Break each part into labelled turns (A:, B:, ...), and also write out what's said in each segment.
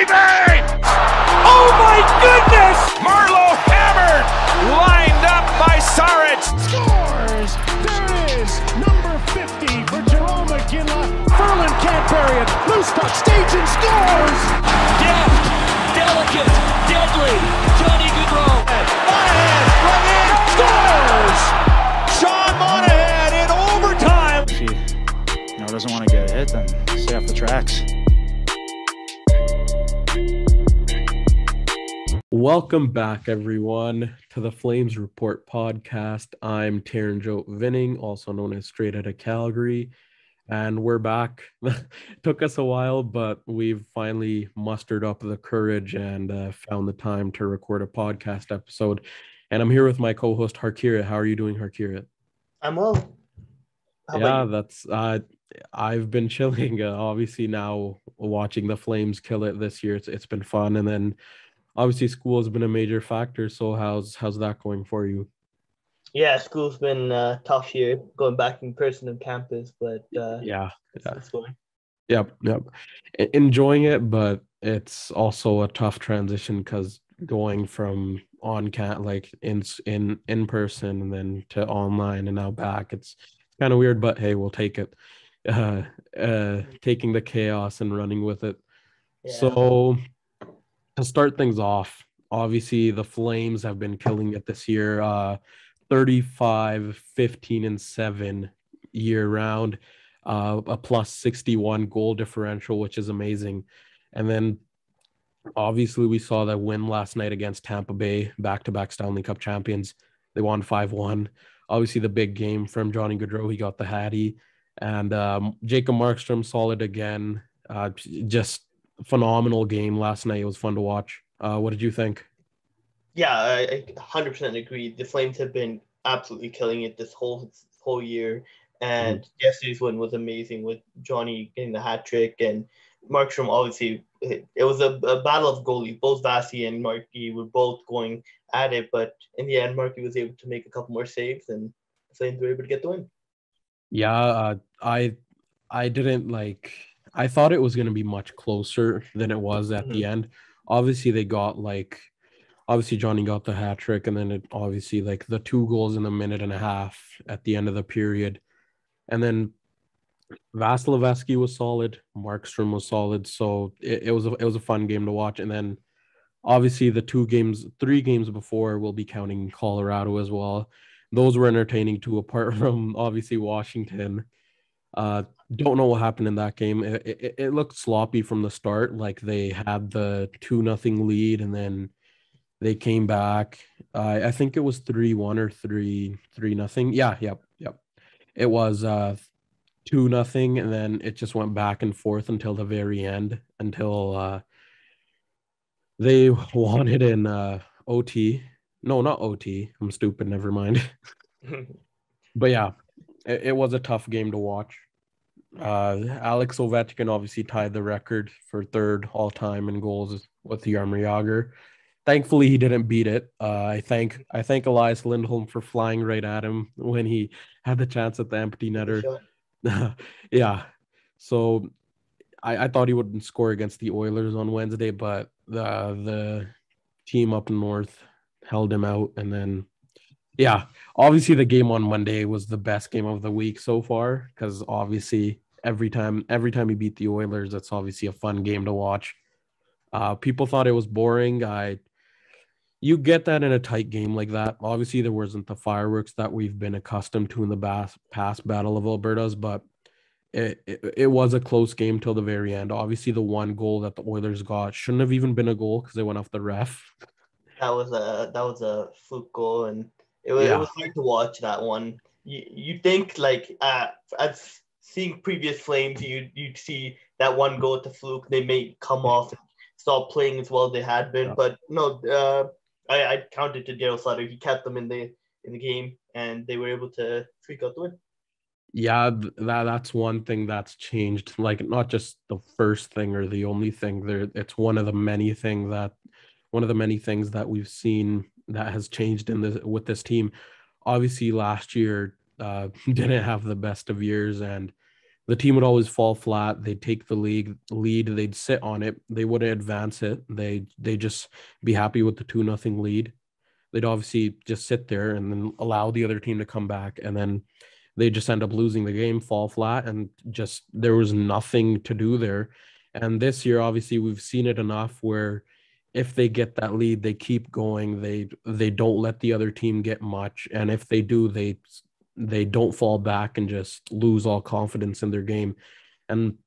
A: baby!
B: Oh my goodness!
A: Marlowe hammered! Lined up by Saric.
C: Scores! There it is! Number 50 for Jerome McGinley. Ferland can't bury it. Loose puck, Stajan scores!
B: Deft, delicate, deadly. Johnny Gaudreau.
C: Monahan, right in, scores! Sean Monahan in overtime.
D: If he doesn't want to get hit, then stay off the tracks.
E: Welcome back, everyone, to the Flames Report podcast. I'm Taranjot Vining, also known as Straight Outta Calgary, and we're back. Took us a while, but we've finally mustered up the courage and found the time to record a podcast episode. And I'm here with my co-host Harkirat. How are you doing, Harkirat?
F: I'm well.
E: I've been chilling. Obviously, now watching the Flames kill it this year, it's been fun, and then obviously school has been a major factor. So how's that going for you?
F: Yeah, school's been tough year, going back in person on campus, but it's going.
E: Yep. Enjoying it, but it's also a tough transition because going from in person and then to online and now back, it's kind of weird, but hey, we'll take it. Taking the chaos and running with it. Yeah. So to start things off, obviously the Flames have been killing it this year. 35, 15, and 7 year round, a plus 61 goal differential, which is amazing. And then obviously we saw that win last night against Tampa Bay, back-to-back Stanley Cup champions. They won 5-1. Obviously the big game from Johnny Gaudreau, he got the hattie. And Jacob Markstrom solid again. Just phenomenal game last night. It was fun to watch. What did you think?
F: Yeah, I 100% agree. The Flames have been absolutely killing it this whole year. And yesterday's win was amazing with Johnny getting the hat trick. And Markstrom, obviously, it was a battle of goalies. Both Vasi and Markey were both going at it. But in the end, Markey was able to make a couple more saves, and the Flames were able to get the win.
E: Yeah, I didn't I thought it was going to be much closer than it was at the end. Obviously, Johnny got the hat trick, and then the 2 goals in a minute and a half at the end of the period. And then Vasilevsky was solid, Markstrom was solid. So it was a fun game to watch. And then obviously the 3 games before, we'll be counting Colorado as well. Those were entertaining too, apart from obviously Washington. Don't know what happened in that game. It looked sloppy from the start. Like they had the 2-0 lead and then they came back. I think it was 3-1 or 3-0. Yep. It was 2-0, and then it just went back and forth until the very end, until they won it in OT. No, not OT. I'm stupid. Never mind. But yeah, it was a tough game to watch. Alex Ovechkin obviously tied the record for 3rd all-time in goals with Jaromir Jagr. Thankfully, he didn't beat it. I thank Elias Lindholm for flying right at him when he had the chance at the empty netter. Yeah. So I thought he wouldn't score against the Oilers on Wednesday, but the team up north held him out. And then, yeah, obviously the game on Monday was the best game of the week so far, because obviously every time you beat the Oilers, it's obviously a fun game to watch. People thought it was boring. You get that in a tight game like that. Obviously, there wasn't the fireworks that we've been accustomed to in the past Battle of Alberta's, but it was a close game till the very end. Obviously, the 1 goal that the Oilers got shouldn't have even been a goal because they went off the ref.
F: That was a fluke goal, and it was hard to watch that one. You think as seeing previous Flames, you'd see that 1 goal at the fluke, they may come off and stop playing as well as they had been, but no. I counted to Daryl Sutter. He kept them in the game, and they were able to freak out the win.
E: Yeah, that's one thing that's changed. Like, not just the first thing or the only thing. It's one of the many things that we've seen that has changed with this team. Obviously, last year didn't have the best of years, and the team would always fall flat. They'd take the lead, they'd sit on it. They wouldn't advance it. They just be happy with the 2-0 lead. They'd obviously just sit there and then allow the other team to come back, and then they just end up losing the game, fall flat, and just there was nothing to do there. And this year, obviously, we've seen it enough where if they get that lead, they keep going. They don't let the other team get much, and if they do, they don't fall back and just lose all confidence in their game. And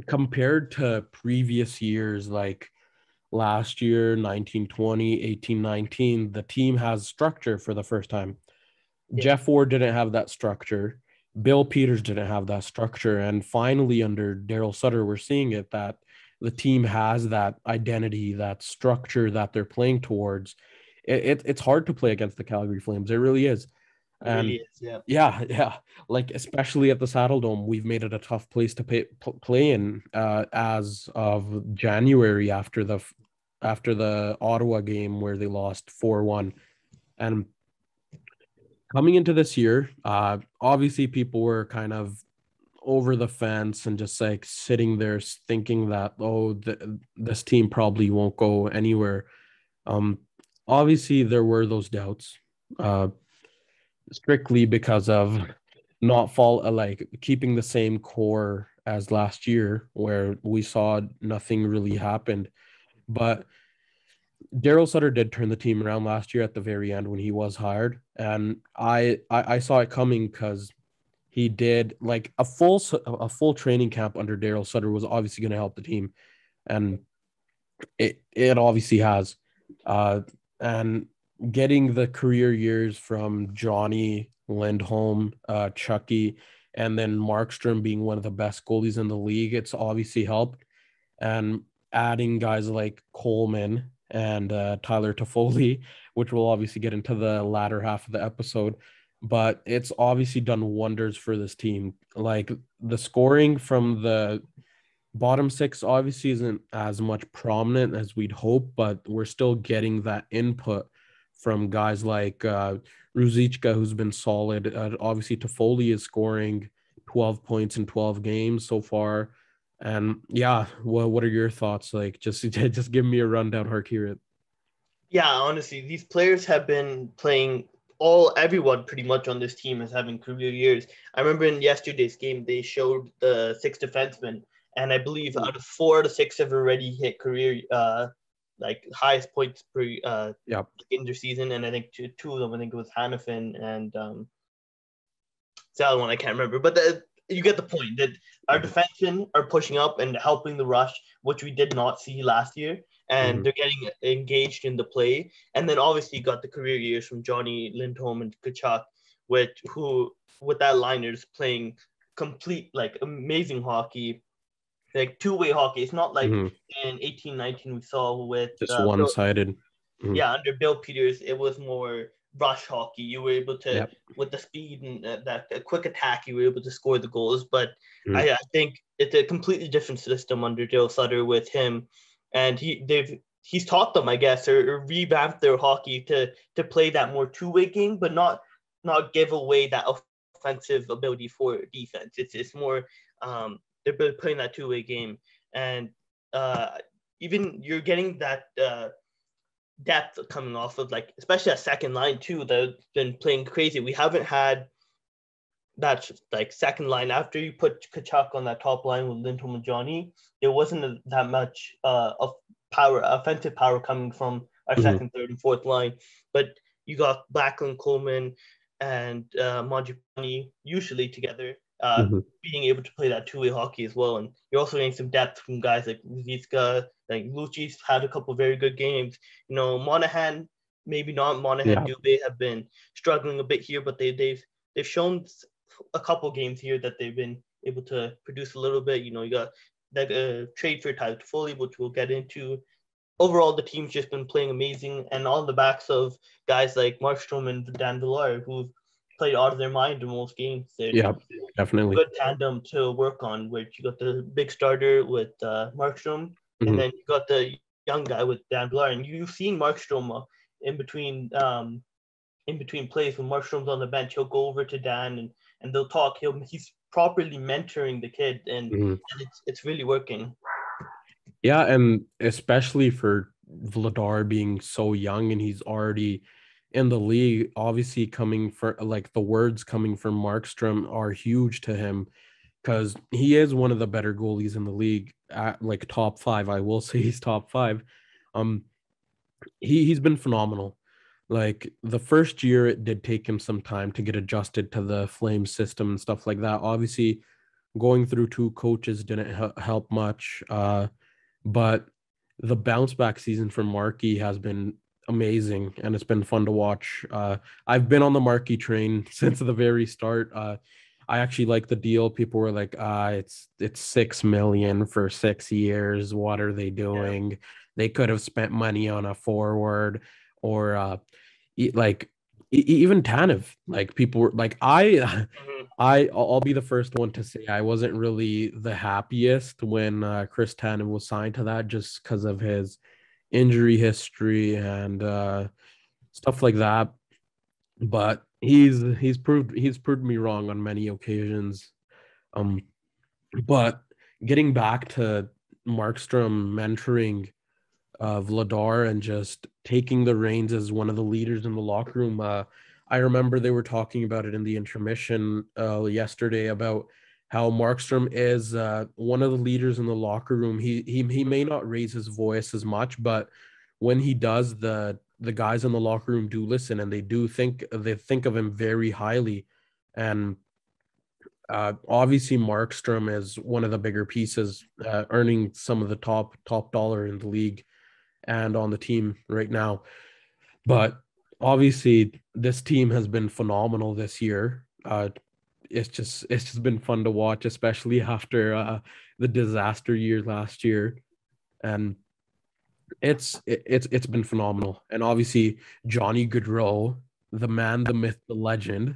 E: compared to previous years, like last year, 1920, 18-19, the team has structure for the first time.
F: Yeah.
E: Jeff Ford didn't have that structure. Bill Peters didn't have that structure. And finally, under Daryl Sutter, we're seeing it, that the team has that identity, that structure that they're playing towards. It's hard to play against the Calgary Flames. It really is.
F: It really is,
E: Yeah. Like, especially at the Saddle Dome, we've made it a tough place to play in as of January after the Ottawa game where they lost 4-1. And coming into this year, obviously people were kind of over the fence and just like sitting there thinking that, this team probably won't go anywhere. Obviously there were those doubts, strictly because of not keeping the same core as last year, where we saw nothing really happened. But Daryl Sutter did turn the team around last year at the very end when he was hired, and I saw it coming because he did like a full training camp under Daryl Sutter was obviously going to help the team, and it obviously has, and getting the career years from Johnny Lindholm, Chucky, and then Markstrom being one of the best goalies in the league, it's obviously helped, and adding guys like Coleman and Tyler Toffoli, which we'll obviously get into the latter half of the episode. But it's obviously done wonders for this team. Like, the scoring from the bottom six obviously isn't as much prominent as we'd hope, but we're still getting that input from guys like Ruzicka, who's been solid. Obviously, Toffoli is scoring 12 points in 12 games so far. And yeah, what are your thoughts? Like, just give me a rundown, Harkirat.
F: Yeah, honestly, these players have been playing. Everyone pretty much on this team is having career years. I remember in yesterday's game, they showed the 6 defensemen, and I believe out of 4 to 6 have already hit career highest points per in their season. And I think two of them, I think it was Hannafin and the other one I can't remember, but you get the point that our defensemen are pushing up and helping the rush, which we did not see last year. And they're getting engaged in the play. And then obviously you got the career years from Johnny Lindholm and Tkachuk, with that liners playing complete, like, amazing hockey, like two-way hockey. It's not like in 18-19 we saw with
E: just one-sided.
F: Under Bill Peters, it was more rush hockey. You were able to, with the speed and that quick attack, you were able to score the goals. But I think it's a completely different system under Daryl Sutter with him. And he's taught them, I guess, or revamped their hockey to play that more two-way game, but not give away that offensive ability for defense. It's more they're playing that two-way game, and even you're getting that depth coming off of, like, especially that second line too. That's been playing crazy. We haven't had that, like, second line after you put Tkachuk on that top line with Lindholm and Johnny. There wasn't that much of offensive power coming from our second, third, and fourth line. But you got Backlund, Coleman, and Mangiapane usually together, being able to play that two-way hockey as well. And you're also getting some depth from guys like Ruzicka, like Lucci's had a couple of very good games. You know, Monahan, maybe not. Monahan, Dubé have been struggling a bit here, but they've shown a couple games here that they've been able to produce a little bit. You know, you got that trade for Tyler Toffoli, which we'll get into. Overall, the team's just been playing amazing, and on the backs of guys like Markstrom and Dan Villar, who've played out of their mind in most games. They're
E: definitely
F: good tandem to work on, where you got the big starter with Markstrom, and then you got the young guy with Dan Villar. And you've seen Markstrom in between in between plays when Markstrom's on the bench, he'll go over to Dan and they'll talk. He's properly mentoring the kid, and it's really working.
E: Yeah, and especially for Vladar being so young and he's already in the league, obviously coming for like the words coming from Markstrom are huge to him because he is one of the better goalies in the league at like top 5. I will say he's top 5. He's been phenomenal. Like the first year, it did take him some time to get adjusted to the Flame system and stuff like that. Obviously, going through 2 coaches didn't help much. But the bounce back season for Markey has been amazing and it's been fun to watch. I've been on the Markey train since the very start. I actually like the deal. People were like, it's $6 million for 6 years. What are they doing? Yeah. They could have spent money on a forward or even Tanev. Like people were like, I'll be the first one to say I wasn't really the happiest when Chris Tanev was signed to that just because of his injury history and stuff like that. But he's proved me wrong on many occasions. But getting back to Markstrom mentoring Vladar and just taking the reins as one of the leaders in the locker room. I remember they were talking about it in the intermission yesterday about how Markstrom is one of the leaders in the locker room. He may not raise his voice as much, but when he does, the guys in the locker room do listen and they think of him very highly. And obviously Markstrom is one of the bigger pieces, earning some of the top dollar in the league and on the team right now. But obviously this team has been phenomenal this year. It's just been fun to watch, especially after the disaster year last year. And it's been phenomenal. And obviously Johnny Gaudreau, the man, the myth, the legend,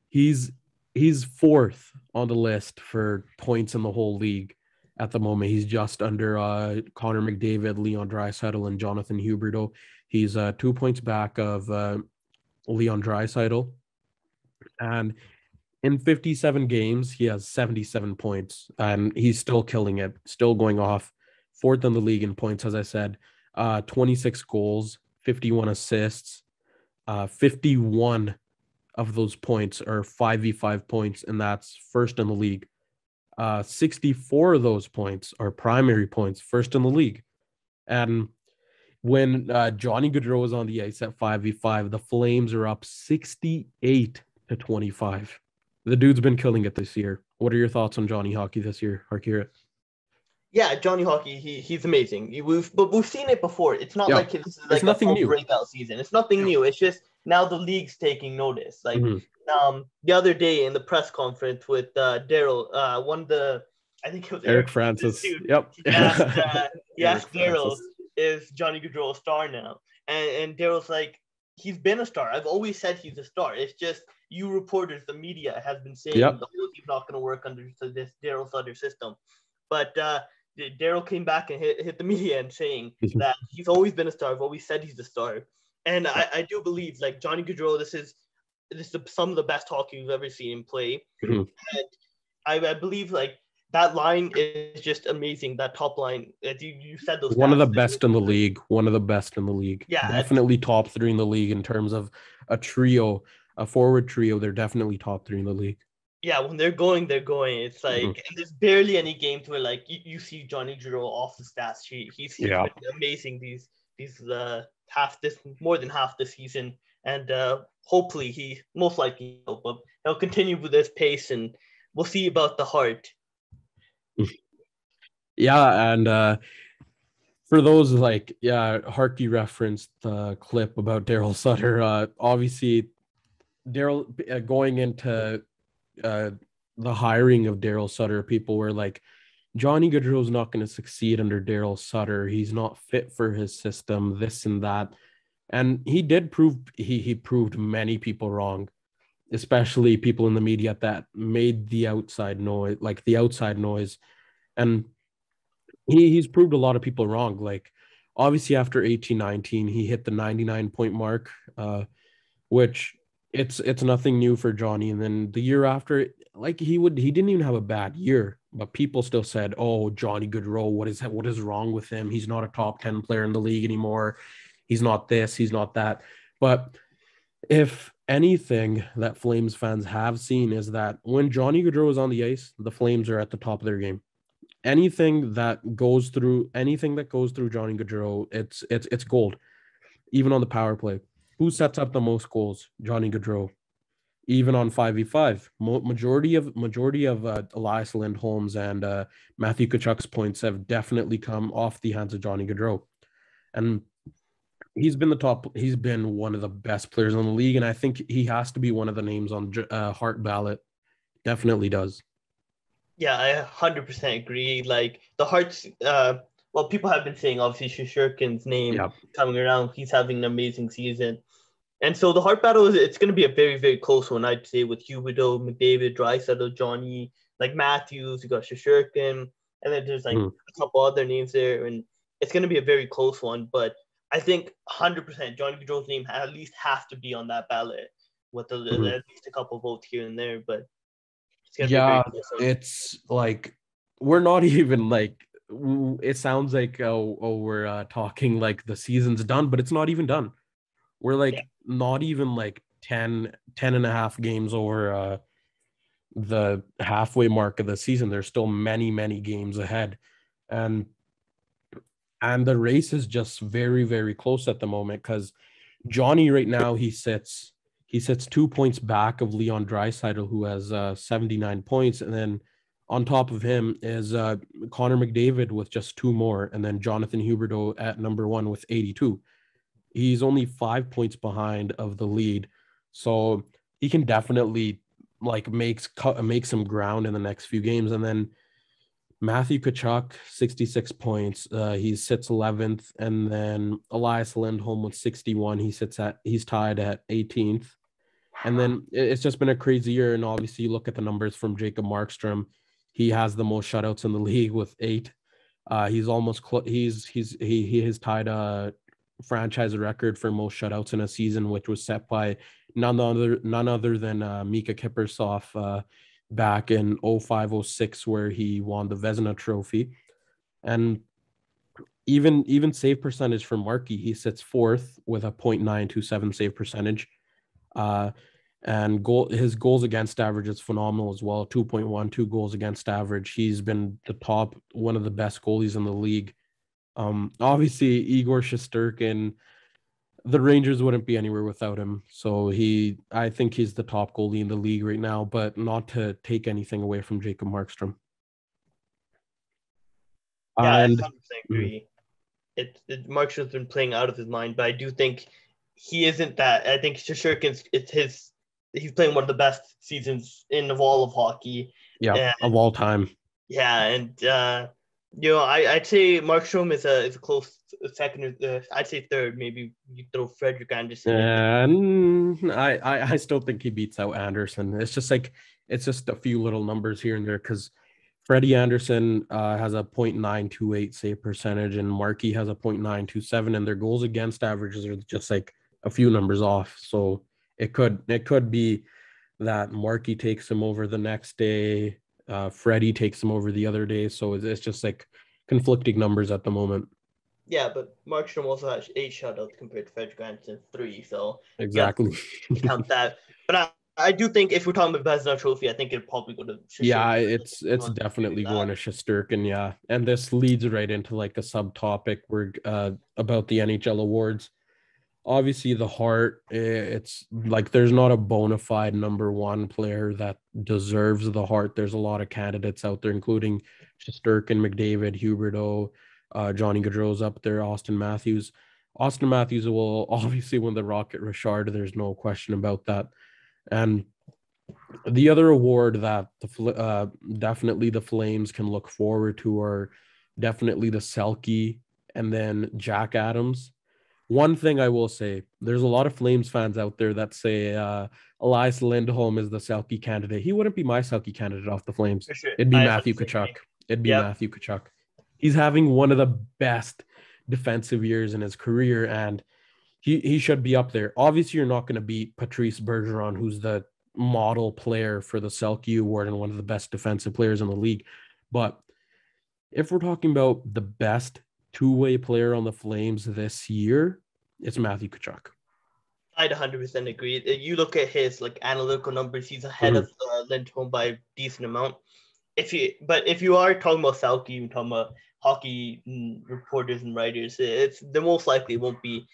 E: he's 4th on the list for points in the whole league at the moment. He's just under Connor McDavid, Leon Draisaitl, and Jonathan Huberdeau. He's 2 points back of Leon Draisaitl. And in 57 games, he has 77 points. And he's still killing it, still going off. 4th in the league in points, as I said. 26 goals, 51 assists. 51 of those points are 5v5 points, and that's 1st in the league. 64 of those points are primary points, 1st in the league. And when Johnny Gaudreau is on the ice at 5v5, the Flames are up 68-25. The dude's been killing it this year. What are your thoughts on Johnny Hockey this year, Harkirat?
F: Yeah, Johnny Hockey, he's amazing. We've seen it before. It's not like this is like
E: nothing new.
F: Breakout season. It's nothing new. It's just now the league's taking notice. Like the other day in the press conference with Daryl, I think it was
E: Eric Francis.
F: Yep. He asked Daryl, is Johnny Gaudreau a star now? And Daryl's like, he's been a star. I've always said he's a star. It's just you reporters, the media has been saying the whole team's not going to work under this Daryl Sutter system. But Daryl came back and hit the media and saying that he's always been a star. I've always said he's a star. And I do believe, like, Johnny Gaudreau, this is some of the best hockey we've ever seen him play. And I believe, like, that line is just amazing. That top line, you said those.
E: One of the best in the league. One of the best in the league.
F: Yeah,
E: definitely top 3 in the league in terms of a trio, a forward trio. They're definitely top 3 in the league. Yeah,
F: when they're going. It's like, and there's barely any games where like you see Johnny Gaudreau off the stats sheet. He's been amazing these more than half the season, and hopefully he most likely he'll continue with this pace, and we'll see about the heart.
E: Yeah, and for those Harkey referenced the clip about Daryl Sutter. Obviously, Daryl going into the hiring of Daryl Sutter, people were like, Johnny Gaudreau's not going to succeed under Daryl Sutter. He's not fit for his system, this and that. And he did prove, he proved many people wrong, especially people in the media that made the outside noise. And he's proved a lot of people wrong. Like, Obviously, after 18-19, he hit the 99-point mark, which it's nothing new for Johnny. And then the year after, like he didn't even have a bad year, but people still said, "Oh, Johnny Gaudreau, what is wrong with him? He's not a top 10 player in the league anymore. He's not this, he's not that." But if anything that Flames fans have seen is that when Johnny Gaudreau is on the ice, the Flames are at the top of their game. Anything that goes through Johnny Gaudreau, it's gold. Even on the power play, who sets up the most goals? Johnny Gaudreau. Even on 5v5, majority of Elias Lindholm's and Matthew Tkachuk's points have definitely come off the hands of Johnny Gaudreau, and he's been one of the best players in the league, and I think he has to be one of the names on Hart ballot. Definitely does.
F: Yeah, I 100% agree. Like the Hart's, well, people have been saying obviously Shesterkin's name coming around. He's having an amazing season. And so the Hart battle it's going to be a very, very close one, I'd say, with Huberdeau, McDavid, Draisaitl, Johnny, like Matthews, you got Shesterkin, and then there's like a couple other names there, and it's going to be a very close one. But I think 100% Johnny Gaudreau's name at least has to be on that ballot with at least a couple votes here and there. But it's going to be a very close one.
E: It's like we're not even like it sounds like we're talking like the season's done, but it's not even done. We're like not even like 10 and a half games over the halfway mark of the season. There's still many, many games ahead. And the race is just very, very close at the moment because Johnny right now, he sits 2 points back of Leon Draisaitl, who has 79 points. And then on top of him is Connor McDavid with just 2 more. And then Jonathan Huberdeau at number 1 with 82. He's only 5 points behind of the lead. So he can definitely like make some ground in the next few games. And then Matthew Tkachuk, 66 points. He sits 11th. And then Elias Lindholm with 61. He's tied at 18th. And then it's just been a crazy year. And obviously you look at the numbers from Jacob Markstrom. He has the most shutouts in the league with 8. He's almost he has tied a franchise record for most shutouts in a season, which was set by none other than Mika Kiprusoff back in 05-06, where he won the Vezina Trophy. And even save percentage for Markey, he sits 4th with a .927 save percentage. And his goals against average is phenomenal as well, 2.12 goals against average. He's been one of the best goalies in the league. Obviously Igor Shesterkin, the Rangers wouldn't be anywhere without him. So I think he's the top goalie in the league right now, but not to take anything away from Jacob Markstrom.
F: Yeah, I 100% agree. Markstrom's been playing out of his mind, but I do think he isn't that. I think Shesterkin's he's playing one of the best seasons of all of hockey.
E: Yeah, of all time.
F: Yeah, and I'd say Markstrom is a close second. I'd say third. Maybe you throw Frederik Andersen.
E: And I still think he beats out Andersen. It's just a few little numbers here and there because Freddie Andersen has a .928 save percentage and Markey has a .927, and their goals against averages are just like a few numbers off. So it could be that Markey takes him over the next day. Freddie takes him over the other day. So it's just like conflicting numbers at the moment.
F: Yeah, but Markstrom also has 8 shutouts compared to Frederik Andersen 3. So
E: exactly
F: count that. But I do think if we're talking about Vezina Trophy, I think it'd probably go to Shesterkin.
E: Yeah, it's definitely going to Shesterkin, yeah. And this leads right into like a subtopic about the NHL awards. Obviously, the Hart, it's like there's not a bona fide number 1 player that deserves the Hart. There's a lot of candidates out there, including Shesterkin, McDavid, Huberdeau, Johnny Gaudreau's up there, Austin Matthews. Austin Matthews will obviously win the Rocket Richard. There's no question about that. And the other award that definitely the Flames can look forward to are definitely the Selke and then Jack Adams. One thing I will say, there's a lot of Flames fans out there that say Elias Lindholm is the Selke candidate. He wouldn't be my Selke candidate off the Flames.
F: For sure.
E: It'd be Matthew Tkachuk. Matthew Tkachuk. He's having one of the best defensive years in his career, and he should be up there. Obviously, you're not going to beat Patrice Bergeron, who's the model player for the Selke Award and one of the best defensive players in the league. But if we're talking about the best two-way player on the Flames this year, it's Matthew Tkachuk.
F: I'd 100% agree. You look at his like analytical numbers; he's ahead of Lindholm by a decent amount. If you are talking about Selke, you're talking about hockey reporters and writers, it's the most likely won't be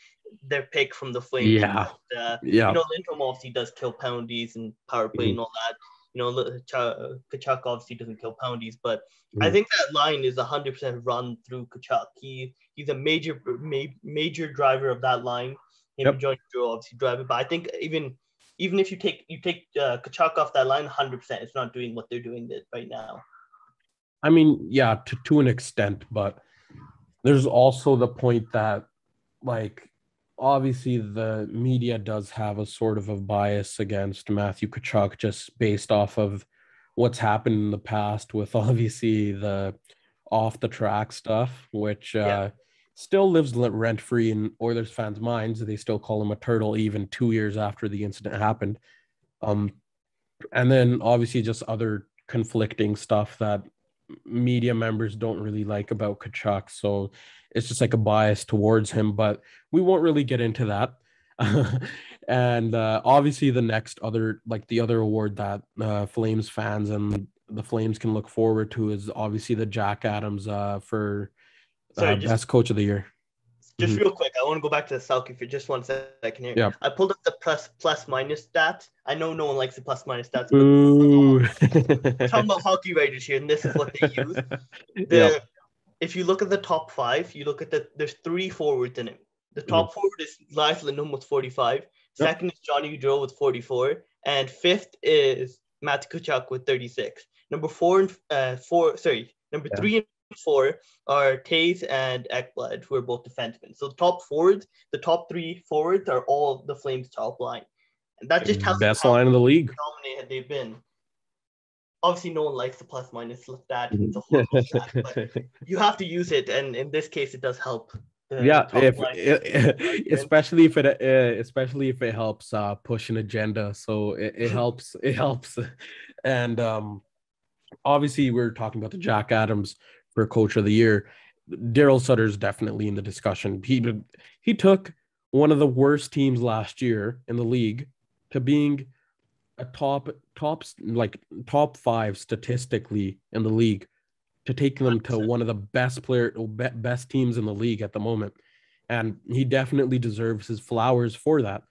F: their pick from the Flames.
E: Yeah,
F: But,
E: yeah.
F: Lindholm obviously does kill penalties and power play and all that. Tkachuk obviously doesn't kill penalties, but I think that line is 100% run through Tkachuk. He's a major driver of that line. Him and Johnny Gaudreau obviously drive it, but I think even if you take Tkachuk off that line, 100%, it's not doing what they're doing right now.
E: I mean, yeah, to an extent, but there's also the point that, like, obviously the media does have a sort of a bias against Matthew Tkachuk just based off of what's happened in the past with obviously the off the track stuff, which still lives rent-free in Oilers fans' minds. They still call him a turtle even 2 years after the incident happened. And then obviously just other conflicting stuff that media members don't really like about Tkachuk. So it's just like a bias towards him, but we won't really get into that. And obviously the other award that Flames fans and the Flames can look forward to is obviously the Jack Adams for best coach of the year.
F: Just real quick, I want to go back to the Selke for just 1 second here.
E: Yeah.
F: I pulled up the plus minus stats. I know no one likes the plus minus stats, but we're talking about hockey writers here, and this is what they use. If you look at the top five, you look at there's 3 forwards in it. The top forward is Lars Lindholm with 45. Second is Johnny Gaudreau with 44, and fifth is Matt Tkachuk with 36. Number 3 and 4 are Taves and Ekblad, who are both defensemen. So the top 3 forwards are all the Flames' top line. And that just tells
E: best line in the league.
F: Dominated they've been. Obviously, no one likes the plus minus stat. It's a horrible stat, but you have to use it, and in this case, it does help.
E: Especially if it helps push an agenda. So it helps. It helps, and obviously we're talking about the Jack Adams for Coach of the Year. Daryl Sutter's definitely in the discussion. He took one of the worst teams last year in the league to being a top 5 statistically in the league, to take them to one of the best teams in the league at the moment. And he definitely deserves his flowers for that.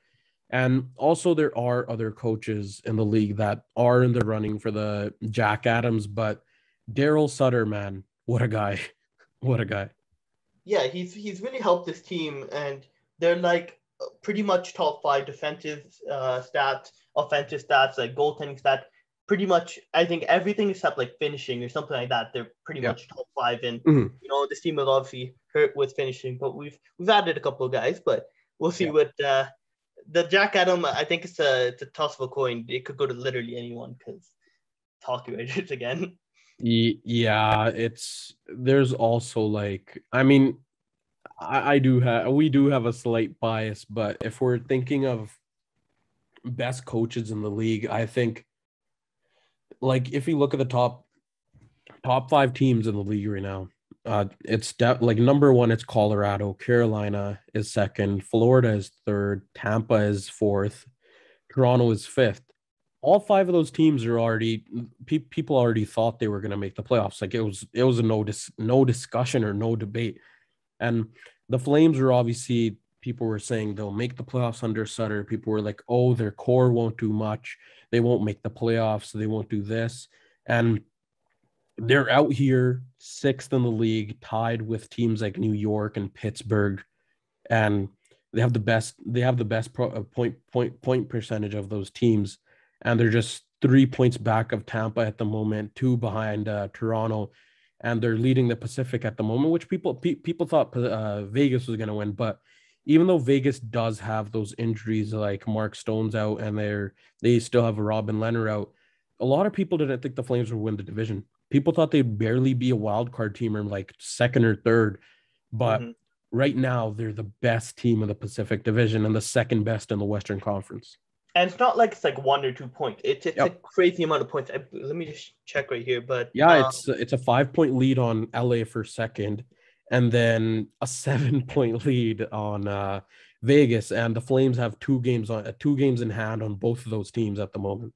E: And also there are other coaches in the league that are in the running for the Jack Adams, but Daryl Sutter, man, what a guy. What a guy.
F: Yeah, he's really helped this team, and they're like pretty much top 5 defensive stats, offensive stats, like goaltending stats. Pretty much, I think everything except like finishing or something like that, they're pretty much top 5. And this team is obviously hurt with finishing, but we've added a couple of guys, but we'll see what the Jack Adam. I think it's a toss of a coin. It could go to literally anyone because hockey writers again.
E: Yeah, there's also like, I mean, we do have a slight bias, but if we're thinking of best coaches in the league, I think, like, if you look at the top 5 teams in the league right now, it's like number 1, it's Colorado. Carolina is 2nd. Florida is 3rd. Tampa is 4th. Toronto is 5th. All 5 of those teams are already people already thought they were going to make the playoffs. Like it was a no discussion or no debate. And the Flames were obviously, people were saying they'll make the playoffs under Sutter. People were like, oh, their core won't do much. They won't make the playoffs. So they won't do this. And they're out here 6th in the league, tied with teams like New York and Pittsburgh. And they have the best point percentage of those teams. And they're just 3 points back of Tampa at the moment, 2 behind Toronto. And they're leading the Pacific at the moment, which people thought Vegas was going to win. But even though Vegas does have those injuries, like Mark Stone's out and they still have Robin Lehner out, a lot of people didn't think the Flames would win the division. People thought they'd barely be a wild card team or like 2nd or 3rd. But right now they're the best team in the Pacific Division and the second best in the Western Conference.
F: And it's not like it's like 1 or 2 points. It's a
E: Yep.
F: crazy amount of points. Let me just check right here. But
E: yeah, it's a 5-point lead on LA for second, and then a 7-point lead on Vegas. And the Flames have 2 games in hand on both of those teams at the moment.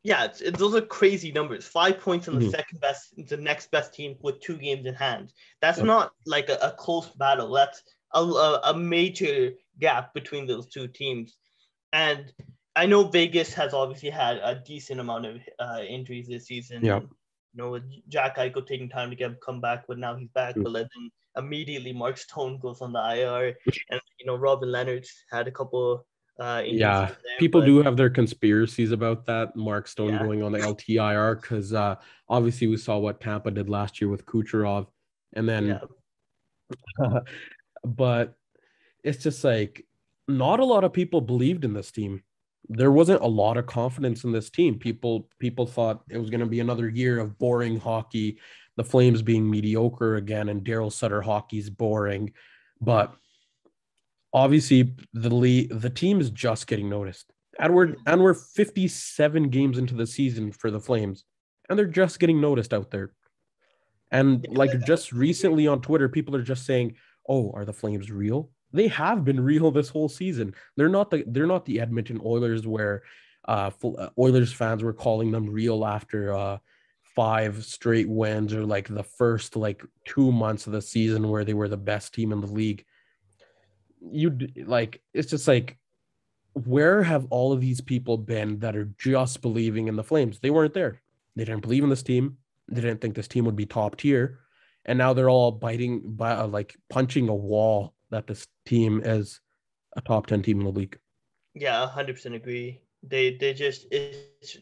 F: Yeah, those are crazy numbers. 5 points on the
E: Mhm.
F: second best, the next best team with 2 games in hand. That's
E: Yep.
F: not like a close battle. That's a major gap between those 2 teams. And I know Vegas has obviously had a decent amount of injuries this season.
E: Yeah.
F: And, with Jack Eichel taking time to come back, but now he's back. But then immediately Mark Stone goes on the IR, and Robin Leonard's had a couple injuries.
E: Yeah,
F: there,
E: people
F: but,
E: do have their conspiracies about that. Mark Stone
F: Yeah.
E: going on the LTIR because obviously we saw what Tampa did last year with Kucherov, and then, but it's just like not a lot of people believed in this team. There wasn't a lot of confidence in this team. People thought it was going to be another year of boring hockey, the Flames being mediocre again, and Daryl Sutter hockey's boring, but obviously the team is just getting noticed. And we're 57 games into the season for the Flames, and they're just getting noticed out there. And like just recently on Twitter, people are just saying, "Oh, are the Flames real?" They have been real this whole season. They're not the Edmonton Oilers where Oilers fans were calling them real after 5 straight wins, or like the first 2 months of the season where they were the best team in the league. It's just like, where have all of these people been that are just believing in the Flames? They weren't there. They didn't believe in this team. They didn't think this team would be top tier, and now they're all punching a wall that this team is a top 10 team in the league.
F: Yeah, 100% agree. It's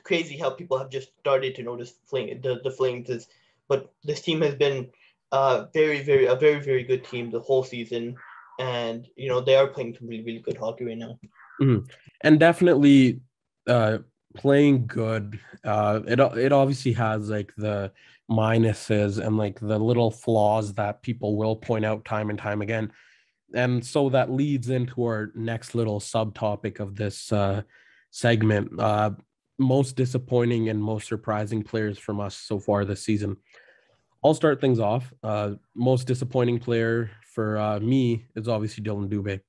F: crazy how people have just started to notice the Flames but this team has been a very very good team the whole season, and they are playing some really really good hockey right now.
E: Mm-hmm. And definitely playing good. It obviously has like the minuses and like the little flaws that people will point out time and time again. And so that leads into our next little subtopic of this segment. Most disappointing and most surprising players from us so far this season. I'll start things off. Most disappointing player for me is obviously Dylan Dubé.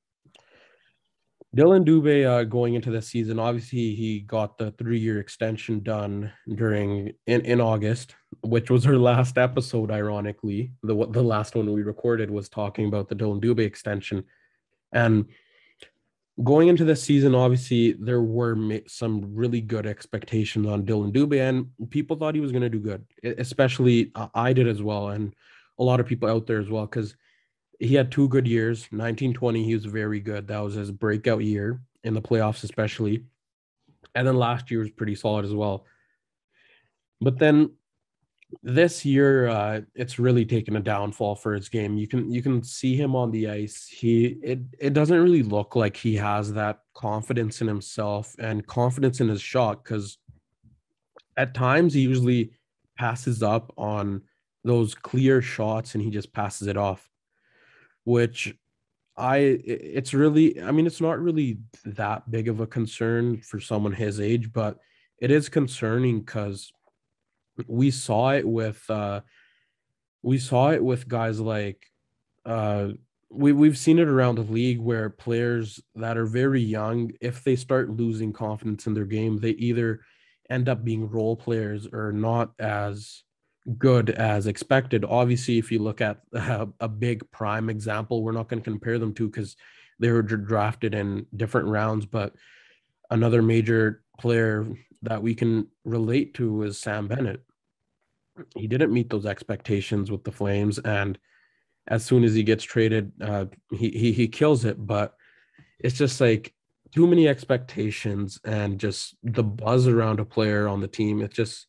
E: Dylan Dubé going into this season, obviously he got the 3-year extension done in August, which was our last episode, ironically. The last one we recorded was talking about the Dylan Dubé extension. And going into this season, obviously there were some really good expectations on Dylan Dubé, and people thought he was going to do good, especially I did as well, and a lot of people out there as well, because he had 2 good years. 1920, he was very good. That was his breakout year in the playoffs, especially. And then last year was pretty solid as well. But then this year, it's really taken a downfall for his game. You can see him on the ice. It doesn't really look like he has that confidence in himself and confidence in his shot, because at times he usually passes up on those clear shots and he just passes it off. Which it's not really that big of a concern for someone his age, but it is concerning because we saw it with guys like we've seen it around the league where players that are very young, if they start losing confidence in their game, they either end up being role players or not as good as expected. Obviously, if you look at a big prime example, we're not going to compare them to because they were drafted in different rounds, but another major player that we can relate to is Sam Bennett. He didn't meet those expectations with the Flames, and as soon as he gets traded, he kills it. But it's just like too many expectations and just the buzz around a player on the team. It's just,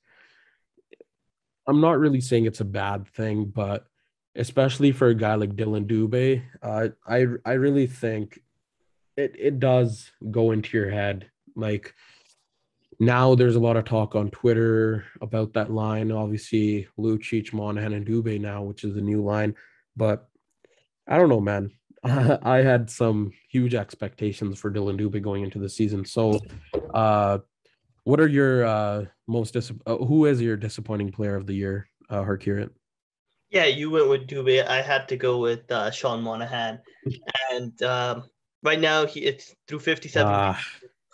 E: I'm not really saying it's a bad thing, but especially for a guy like Dylan Dubé, I really think it does go into your head. Like now there's a lot of talk on Twitter about that line. Obviously, Lucic, Monahan, and Dubé now, which is the new line. But I don't know, man. I had some huge expectations for Dylan Dubé going into the season. So, what are your who is your disappointing player of the year, Harkirat?
F: Yeah, you went with Dubé. I had to go with Sean Monahan. And right now, it's through 57 games,
E: Ah,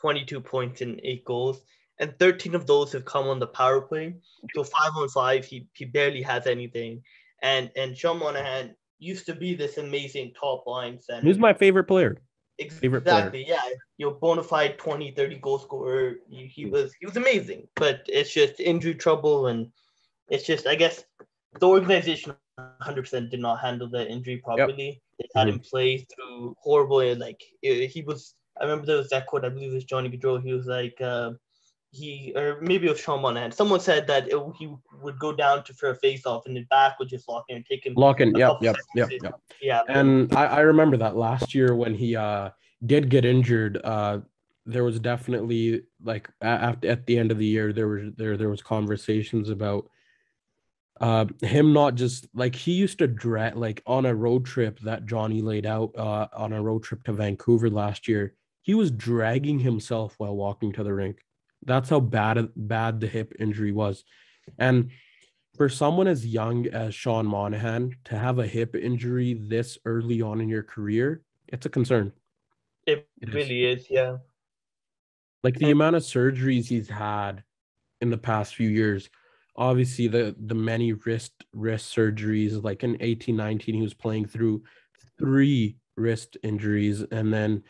F: 22 points and 8 goals. And 13 of those have come on the power play. So 5 on 5, he barely has anything. And Sean Monahan used to be this amazing top line
E: who's
F: center.
E: my favorite player? Favorite player.
F: Exactly, yeah. Bona fide 20, 30 goal scorer. He was amazing. But it's just injury trouble, and it's just, I guess, the organization 100% did not handle the injury
E: Yep.
F: properly. They had him play through horrible, he was. I remember there was that quote. I believe it was Johnny Gaudreau. He was like, or maybe it was Sean Monahan. Someone said that he would go down for a face-off, and the back would just lock in and take him
E: Lock in.
F: a
E: Yep.
F: couple
E: Yep.
F: seconds.
E: Yep. Yep.
F: Yeah, but
E: And I remember that last year when he did get injured. There was definitely like at the end of the year there was conversations about him not just like he used to drag like on a road trip that Johnny laid out on a road trip to Vancouver last year. He was dragging himself while walking to the rink. That's how bad the hip injury was. And for someone as young as Sean Monahan to have a hip injury this early on in your career, it's a concern.
F: it
E: It is.
F: really is. Yeah.
E: Like the amount of surgeries he's had in the past few years. Obviously, the many wrist surgeries, like in 18-19, he was playing through 3 wrist injuries. And then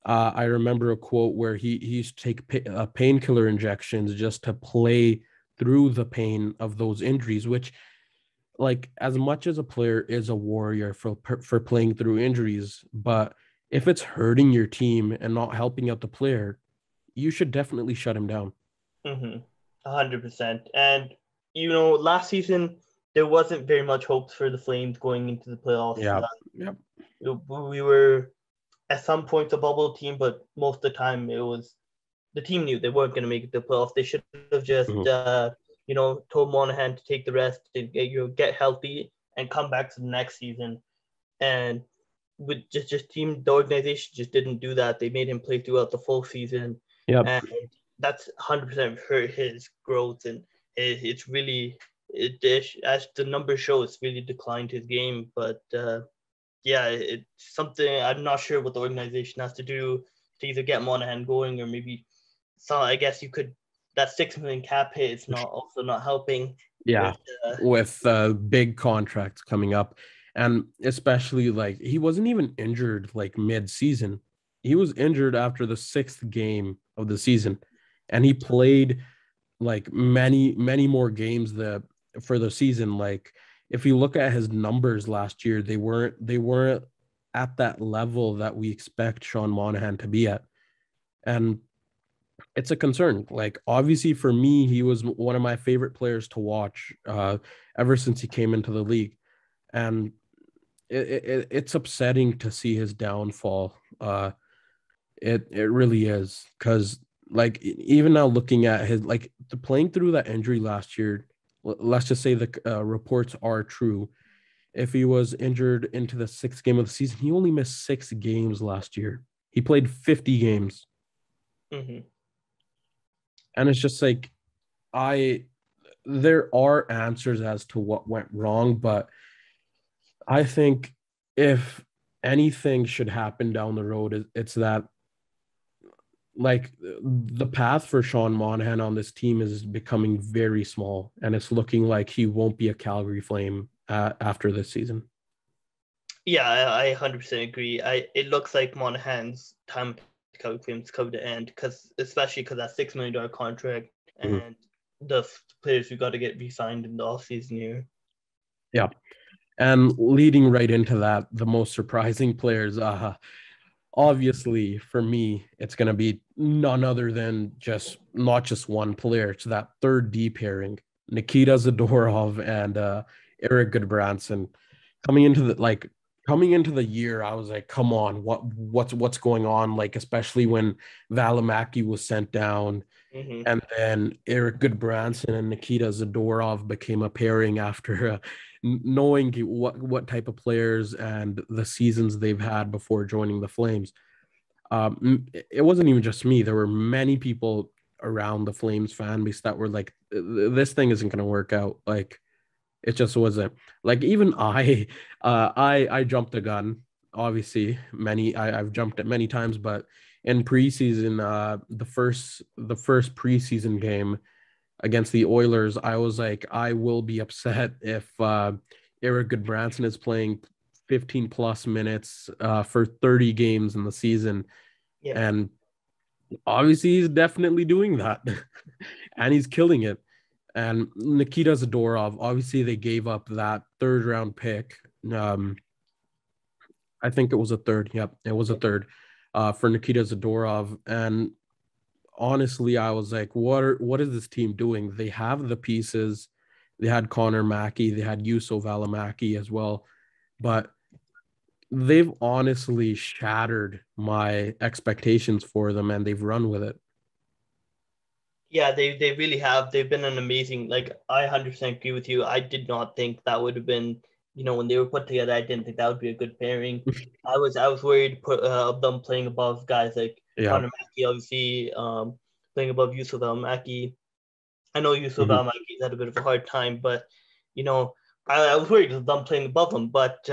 E: I remember a quote where he used to take painkiller injections just to play through the pain of those injuries, which like as much as a player is a warrior for playing through injuries, but if it's hurting your team and not helping out the player, you should definitely shut him down.
F: 100%. And last season there wasn't very much hopes for the Flames going into the playoffs.
E: Yeah. Yep.
F: We were at some points a bubble team, but most of the time it was the team knew they weren't going to make it to the playoffs. They should have just told Monahan to take the rest and get healthy and come back to the next season. And with the organization just didn't do that. They made him play throughout the full season.
E: Yep.
F: And that's 100% hurt his growth, and it's really as the numbers show, it's really declined his game. But it's something I'm not sure what the organization has to do to either get Monahan going or maybe. So I guess you could that $6 million cap hit is not helping.
E: Yeah, with big contracts coming up, and especially like he wasn't even injured like mid-season. He was injured after the 6th game of the season, and he played like many more games for the season. Like if you look at his numbers last year, they weren't at that level that we expect Sean Monahan to be at, and it's a concern. Like obviously for me, he was one of my favorite players to watch ever since he came into the league, and it's upsetting to see his downfall. It really is, because like even now looking at his like playing through that injury last year, let's just say the reports are true. If he was injured into the 6th game of the season, he only missed 6 games last year. He played 50 games.
F: Mm-hmm.
E: And it's just like there are answers as to what went wrong, but I think if anything should happen down the road, it's that like the path for Sean Monahan on this team is becoming very small, and it's looking like he won't be a Calgary Flame after this season.
F: Yeah, I 100% agree. It looks like Monahan's time Calgary Flames coming to end, especially because that $6 million contract and the players we got to get re-signed in the offseason year.
E: Yeah. And leading right into that, the most surprising players, obviously for me, it's going to be none other than not just one player. It's that third D pairing, Nikita Zadorov and Eric Goodbranson. Coming into the year, I was like, come on, what's going on? Like, especially when Valimaki was sent down, and then Eric Goodbranson and Nikita Zadorov became a pairing after knowing what type of players and the seasons they've had before joining the Flames. It wasn't even just me. There were many people around the Flames fan base that were like, this thing isn't going to work out. Like, it just wasn't. Like, even I jumped the gun. Obviously, I've jumped it many times, but in preseason, the first preseason game against the Oilers, I was like, I will be upset if Eric Goodbranson is playing 15 plus minutes for 30 games in the season.
F: Yeah.
E: And obviously he's definitely doing that and he's killing it. And Nikita Zadorov, obviously they gave up that third round pick. I think it was a third. Yep, it was a third for Nikita Zadorov. And honestly, I was like, what is this team doing? They have the pieces. They had Connor Mackey. They had Juuso Välimäki as well. But they've honestly shattered my expectations for them, and they've run with it.
F: Yeah, they really have. They've been an amazing, like, I 100% agree with you. I did not think that would have been, when they were put together, I didn't think that would be a good pairing. I was worried of them playing above guys like Connor Mackey, obviously, playing above Juuso Välimäki. I know Juuso Välimäki's had a bit of a hard time, but, I was worried of them playing above them. But,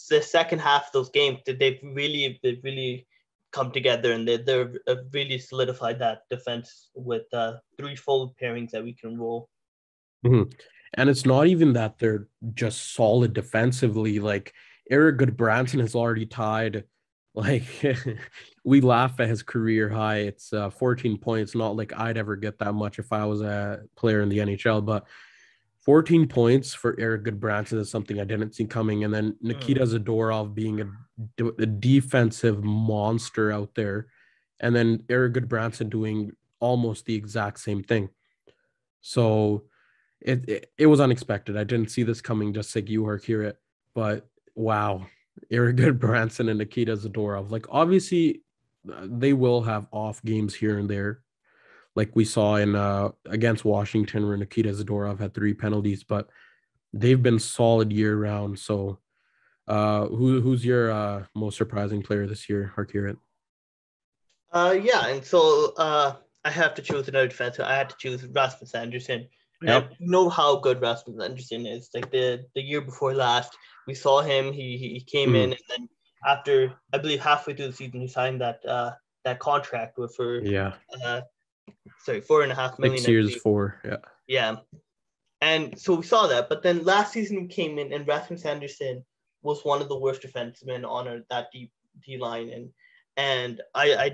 F: the second half of those games, they've really come together, and they're really solidified that defense with three full pairings that we can roll.
E: And it's not even that they're just solid defensively. Like, Eric Goodbranson has already tied, like, we laugh at his career high. It's 14 points. Not like I'd ever get that much if I was a player in the NHL, but 14 points for Eric Goodbranson is something I didn't see coming. And then Nikita Zadorov being a defensive monster out there. And then Eric Goodbranson doing almost the exact same thing. So it was unexpected. I didn't see this coming, just like you, Harkirat. But wow, Eric Goodbranson and Nikita Zadorov. Like, obviously, they will have off games here and there, like we saw in against Washington, where Nikita Zadorov had 3 penalties, but they've been solid year round. So who's your most surprising player this year, Harkirat?
F: Yeah, and so I have to choose another defenseman. I had to choose Rasmus Andersson.
E: Yep.
F: And you know how good Rasmus Andersson is. Like the year before last, we saw him. He came in, and then after, I believe, halfway through the season, he signed that contract for 4.5 million.
E: 6 years, 4.
F: Yeah. And so we saw that, but then last season he came in, and Rasmus Andersson was one of the worst defensemen on that D line, and I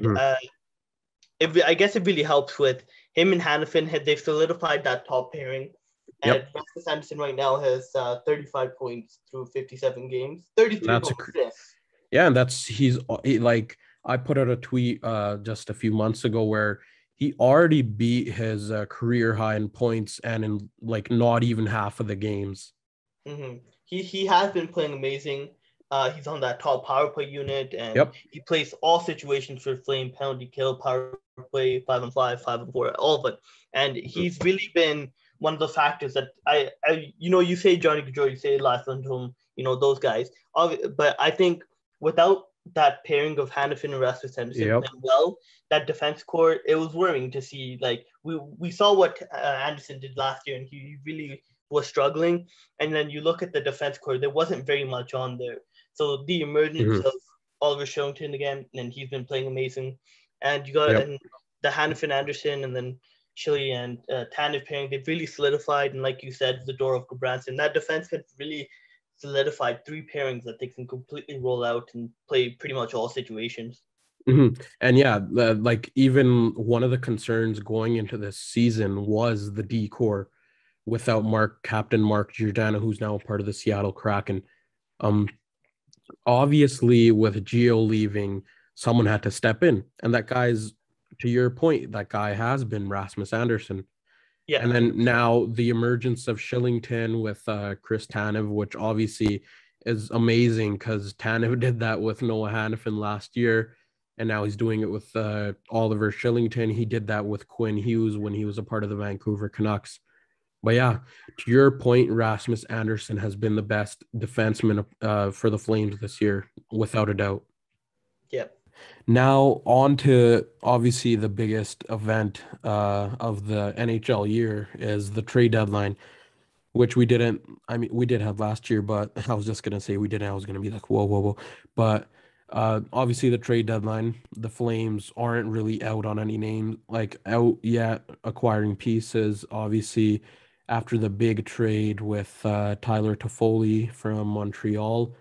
F: guess it really helps with him and Hanifin. They've solidified that top pairing. And Rasmus Andersson right now has 35 points through 57 games. 33 goals.
E: Yeah, and he's like, I put out a tweet just a few months ago where he already beat his career high in points, and in like not even half of the games.
F: He has been playing amazing. He's on that top power play unit, and he plays all situations for Flame, penalty kill, power play, 5-on-5, 5-on-4, all of it. And he's really been one of the factors that I you say Johnny Gaudreau, you say Lars Lindholm, those guys. But I think without that pairing of Hanifin and Rasmus Andersson playing well, that defense core, it was worrying to see. Like, we saw what Andersson did last year, and he really was struggling. And then you look at the defense core, there wasn't very much on there. So the emergence of Oliver Kylington again, and he's been playing amazing. And you got the Hanifin Andersson, and then Chile and Tanev pairing, they've really solidified. And like you said, Zadorov, Goodbranson, that defense had really solidified 3 pairings that they can completely roll out and play pretty much all situations.
E: And like, even one of the concerns going into this season was the D core without Captain Mark Giordano, who's now a part of the Seattle Kraken. Obviously, with Gio leaving, someone had to step in, and that guy's, to your point, that guy has been Rasmus Andersson. Yeah. And then now the emergence of Kylington with Chris Tanev, which obviously is amazing because Tanev did that with Noah Hanifin last year, and now he's doing it with Oliver Kylington. He did that with Quinn Hughes when he was a part of the Vancouver Canucks. But yeah, to your point, Rasmus Anderson has been the best defenseman for the Flames this year, without a doubt.
F: Yep.
E: Now on to obviously the biggest event of the NHL year is the trade deadline, which we didn't. I mean, we did have last year, but I was just gonna say we didn't. I was gonna be like, whoa, whoa, whoa. But obviously the trade deadline, the Flames aren't really out on any name, like out yet acquiring pieces. Obviously, after the big trade with Tyler Toffoli from Montreal,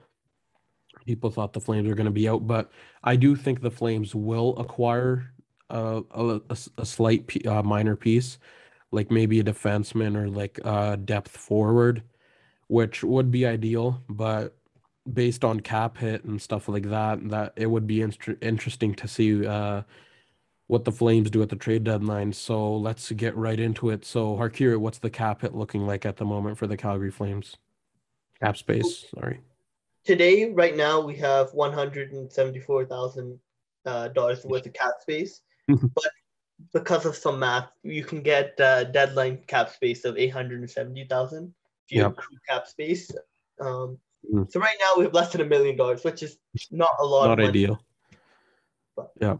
E: people thought the Flames were going to be out, but I do think the Flames will acquire a slight minor piece, like maybe a defenseman or like a depth forward, which would be ideal. But based on cap hit and stuff like that, that it would be interesting to see what the Flames do at the trade deadline. So let's get right into it. So Harkirat, what's the cap hit looking like at the moment for the Calgary Flames? Cap space, sorry.
F: Today, right now, we have $174,000 worth of cap space, but because of some math, you can get deadline cap space of 870,000 if you accrue cap space. So right now we have less than $1 million, which is not a lot of money.
E: Ideal. But. Yeah,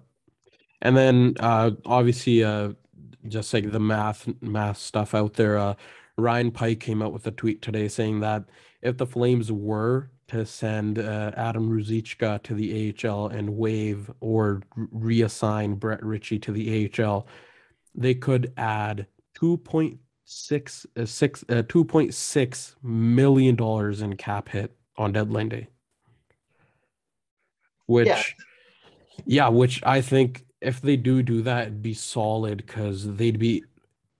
E: and then obviously just like the math stuff out there. Ryan Pike came out with a tweet today saying that if the Flames were to send Adam Ruzicka to the AHL and waive or reassign Brett Ritchie to the AHL, they could add $2.6 million in cap hit on deadline day. Which I think if they do that, it'd be solid because they'd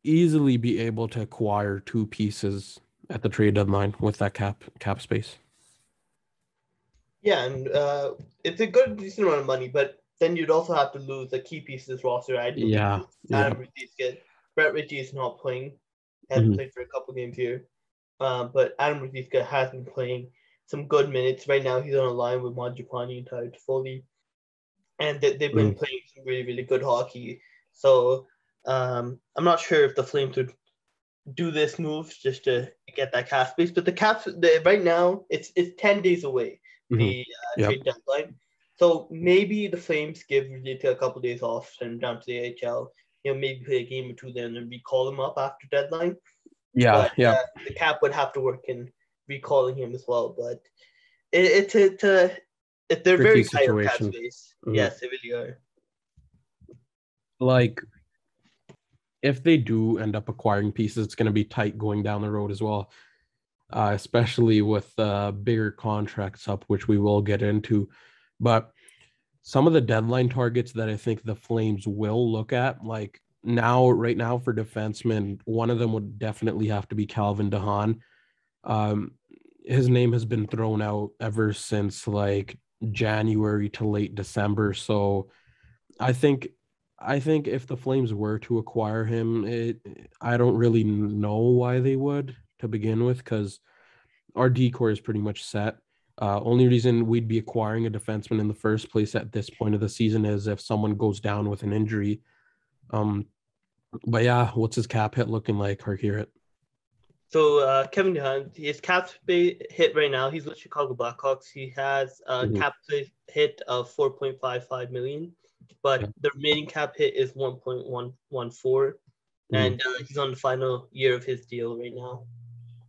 E: easily be able to acquire two pieces at the trade deadline with that cap space.
F: Yeah, and it's a good decent amount of money, but then you'd also have to lose a key piece of this roster. I believe Adam Ruzicka. Brett Ritchie is not playing. Hasn't played for a couple games here, but Adam Ruzicka has been playing some good minutes. Right now, he's on a line with Mangiapane and Tyler Toffoli, and they've been playing some really, really good hockey. So I'm not sure if the Flames would do this move just to get that cap space, but right now it's 10 days away. The trade deadline. So maybe the Flames give Ruzicka a couple of days off, send him down to the AHL, maybe play a game or two then and recall him up after deadline. The cap would have to work in recalling him as well. But they're very tight on cap space. Yes, they really are.
E: Like, if they do end up acquiring pieces, it's going to be tight going down the road as well. Especially with bigger contracts up, which we will get into. But some of the deadline targets that I think the Flames will look at, like right now for defensemen, one of them would definitely have to be Calvin DeHaan. His name has been thrown out ever since like January to late December. So I think if the Flames were to acquire him, I don't really know why they would to begin with, because our D-core is pretty much set. Only reason we'd be acquiring a defenseman in the first place at this point of the season is if someone goes down with an injury. But yeah, what's his cap hit looking like, Harkirat?
F: So Kevin DeHaan, his cap hit right now, he's with Chicago Blackhawks. He has a cap hit of $4.55 million, but the remaining cap hit is 1.114, and he's on the final year of his deal right now.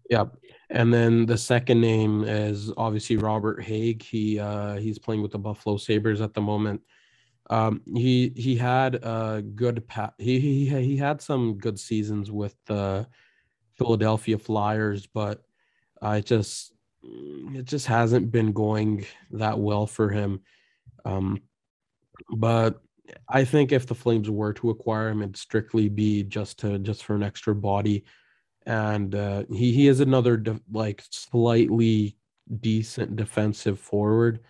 E: Yeah, and then the second name is obviously Robert Haig. He's playing with the Buffalo Sabres at the moment. He had a good he had some good seasons with the Philadelphia Flyers, but it just hasn't been going that well for him. But I think if the Flames were to acquire him, it'd strictly be just for an extra body. And he is another slightly decent defensive forward,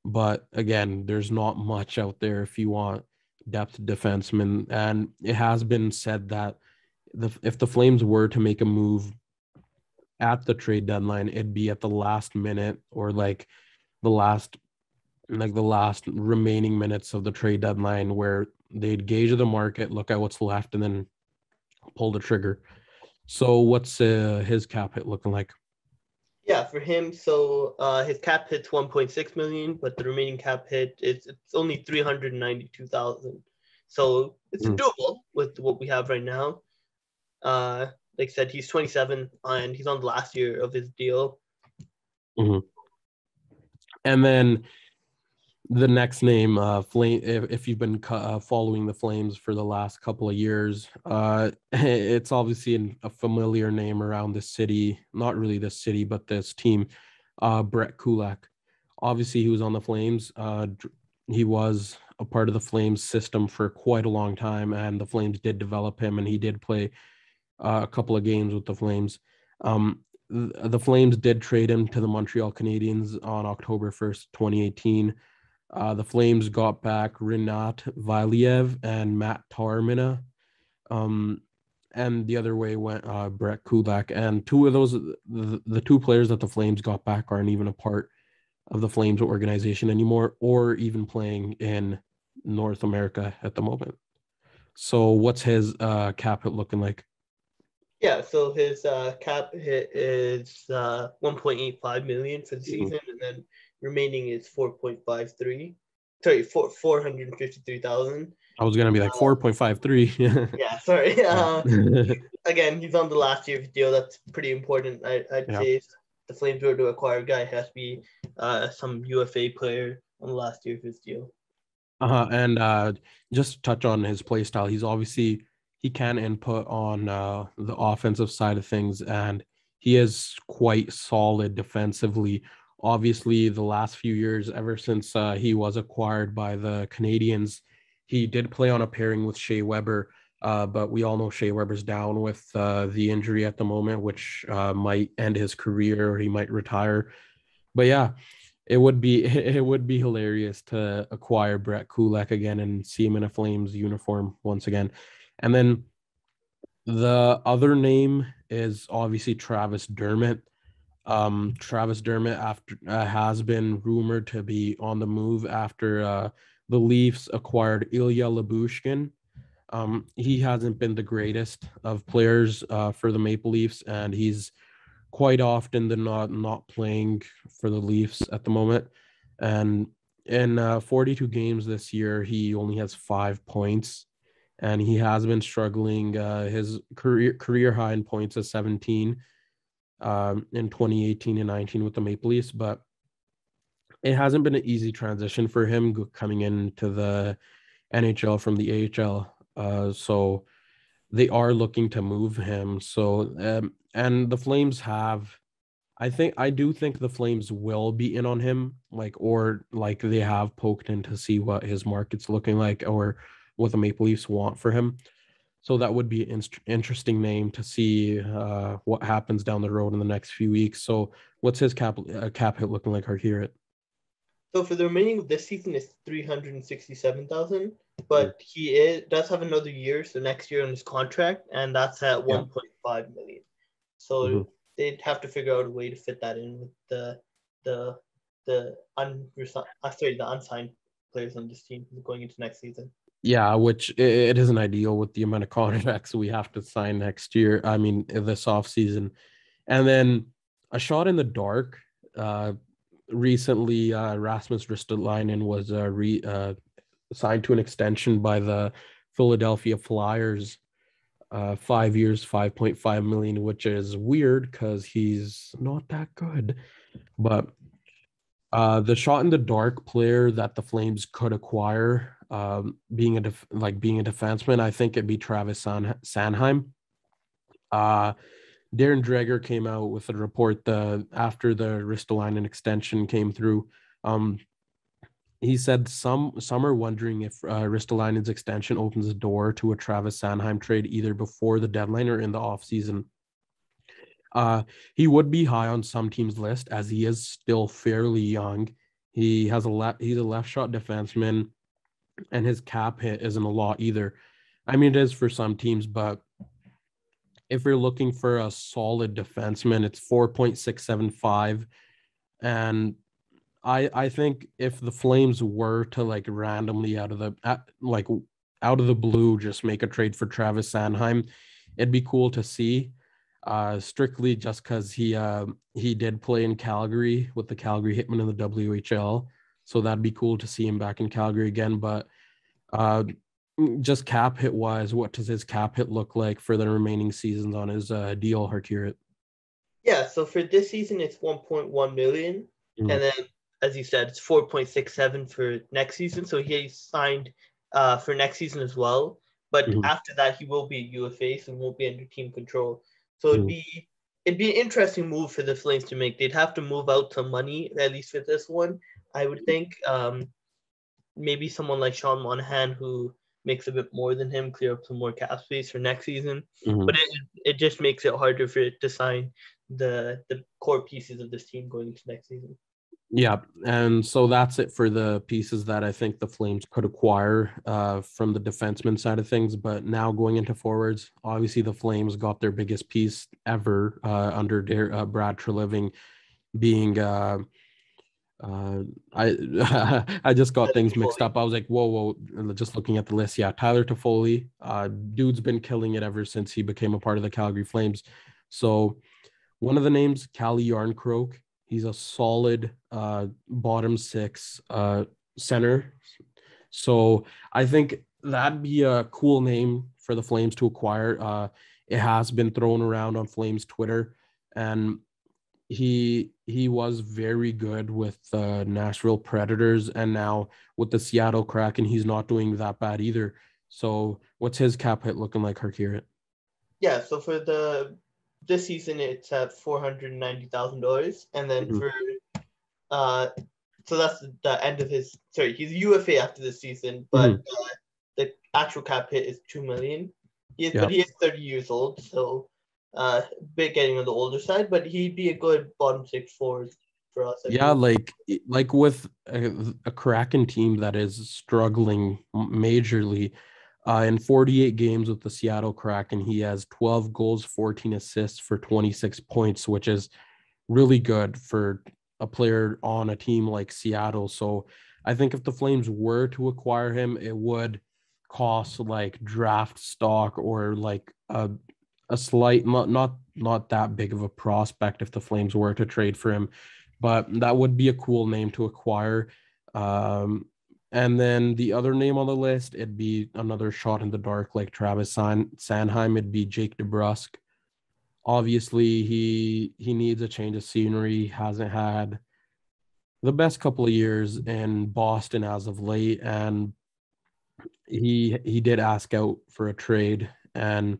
E: but again, there's not much out there if you want depth defensemen. And it has been said that if the Flames were to make a move at the trade deadline, it'd be at the last minute or the last remaining minutes of the trade deadline, where they'd gauge the market, look at what's left, and then pull the trigger. So what's his cap hit looking like?
F: Yeah, for him, so his cap hit's 1.6 million, but the remaining cap hit it's only 392,000. So it's doable with what we have right now. Like I said, he's 27 and he's on the last year of his deal.
E: Mm-hmm. And then the next name, Flame. If you've been following the Flames for the last couple of years, it's obviously a familiar name around the city. Not really the city, but this team. Brett Kulak. Obviously, he was on the Flames. He was a part of the Flames system for quite a long time, and the Flames did develop him, and he did play a couple of games with the Flames. The Flames did trade him to the Montreal Canadiens on October 1st, 2018. The Flames got back Rinat Valiev and Matt Tarmina. And the other way went Brett Kulak. And two of those, the two players that the Flames got back aren't even a part of the Flames organization anymore, or even playing in North America at the moment. So what's his cap hit looking like?
F: Yeah, so his cap hit is 1.85 million for the season, and then remaining is 4.53. Sorry, 453,000.
E: I was gonna be like 4.53.
F: Yeah, sorry. Again, he's on the last year of his deal. That's pretty important. I'd say if the Flames were to acquire a guy, it has to be some UFA player on the last year of his deal.
E: And just touch on his play style. He can input on the offensive side of things, and he is quite solid defensively. Obviously, the last few years, ever since he was acquired by the Canadiens, he did play on a pairing with Shea Weber, but we all know Shea Weber's down with the injury at the moment, which might end his career or he might retire. But yeah, it would be hilarious to acquire Brett Kulak again and see him in a Flames uniform once again. And then the other name is obviously Travis Dermott. Travis Dermott has been rumored to be on the move after the Leafs acquired Ilya Lyubushkin. He hasn't been the greatest of players for the Maple Leafs, and he's quite often than not playing for the Leafs at the moment. And in 42 games this year, he only has 5 points, and he has been struggling. His career high in points is 17 in 2018 and 19 with the Maple Leafs, but it hasn't been an easy transition for him coming into the NHL from the AHL. So they are looking to move him. So and the Flames I do think the Flames will be in on him, or they have poked in to see what his market's looking like or what the Maple Leafs want for him. So that would be an interesting name to see what happens down the road in the next few weeks. So what's his cap hit looking like, Harkirat?
F: So for the remaining of this season, it's 367,000, but he does have another year, so next year on his contract, and that's at 1.5 million. So they'd have to figure out a way to fit that in with the unsigned players on this team going into next season.
E: Yeah, which it isn't ideal with the amount of contracts we have to sign next year. I mean, this offseason. And then a shot in the dark. Recently, Rasmus Ristolainen was signed to an extension by the Philadelphia Flyers. 5 years, 5.5 million, which is weird because he's not that good. But the shot in the dark player that the Flames could acquire, being a defenseman, I think it'd be Travis Sanheim. Darren Dreger came out with a report after the Ristolainen extension came through. He said some are wondering if Ristolainen's extension opens the door to a Travis Sanheim trade either before the deadline or in the offseason. He would be high on some teams' list as he is still fairly young. He's a left shot defenseman, and his cap hit isn't a lot either. I mean, it is for some teams, but if you're looking for a solid defenseman, it's 4.675. And I think if the Flames were to randomly out of the blue just make a trade for Travis Sanheim, it'd be cool to see. strictly just because he did play in Calgary with the Calgary Hitmen in the WHL. So that'd be cool to see him back in Calgary again. But just cap hit wise, what does his cap hit look like for the remaining seasons on his deal, Harkirat?
F: Yeah, so for this season, it's 1.1 million.
E: Mm.
F: And then, as you said, it's 4.67 for next season. So he signed for next season as well. But after that, he will be a UFA, so won't be under team control. So it'd be an interesting move for the Flames to make. They'd have to move out some money, at least for this one, I would think. Maybe someone like Sean Monahan, who makes a bit more than him, clear up some more cap space for next season. But it just makes it harder for it to sign the core pieces of this team going into next season.
E: Yeah, and so that's it for the pieces that I think the Flames could acquire from the defenseman side of things. But now going into forwards, obviously the Flames got their biggest piece ever under Brad Treliving being I just got things mixed up. I was like, whoa, just looking at the list. Yeah, Tyler Toffoli, dude's been killing it ever since he became a part of the Calgary Flames. So one of the names, Calle Yarncroke, he's a solid bottom six center. So I think that'd be a cool name for the Flames to acquire. It has been thrown around on Flames Twitter, and he was very good with the Nashville Predators, and now with the Seattle Kraken, he's not doing that bad either. So what's his cap hit looking like, Harkirat?
F: Yeah, so for this season it's at $490,000, and then for so that's the end of his. Sorry, he's UFA after this season, but the actual cap hit is $2 million. But he is 30 years old, so a bit getting on the older side. But he'd be a good bottom six forward for us.
E: Like with a Kraken team that is struggling majorly. In 48 games with the Seattle Kraken, he has 12 goals, 14 assists for 26 points, which is really good for a player on a team like Seattle. So I think if the Flames were to acquire him, it would cost like draft stock or like a slight, not that big of a prospect if the Flames were to trade for him, but that would be a cool name to acquire. And then the other name on the list, it'd be another shot in the dark like Travis Sanheim. It'd be Jake DeBrusk. Obviously, he needs a change of scenery. He hasn't had the best couple of years in Boston as of late, and he did ask out for a trade, and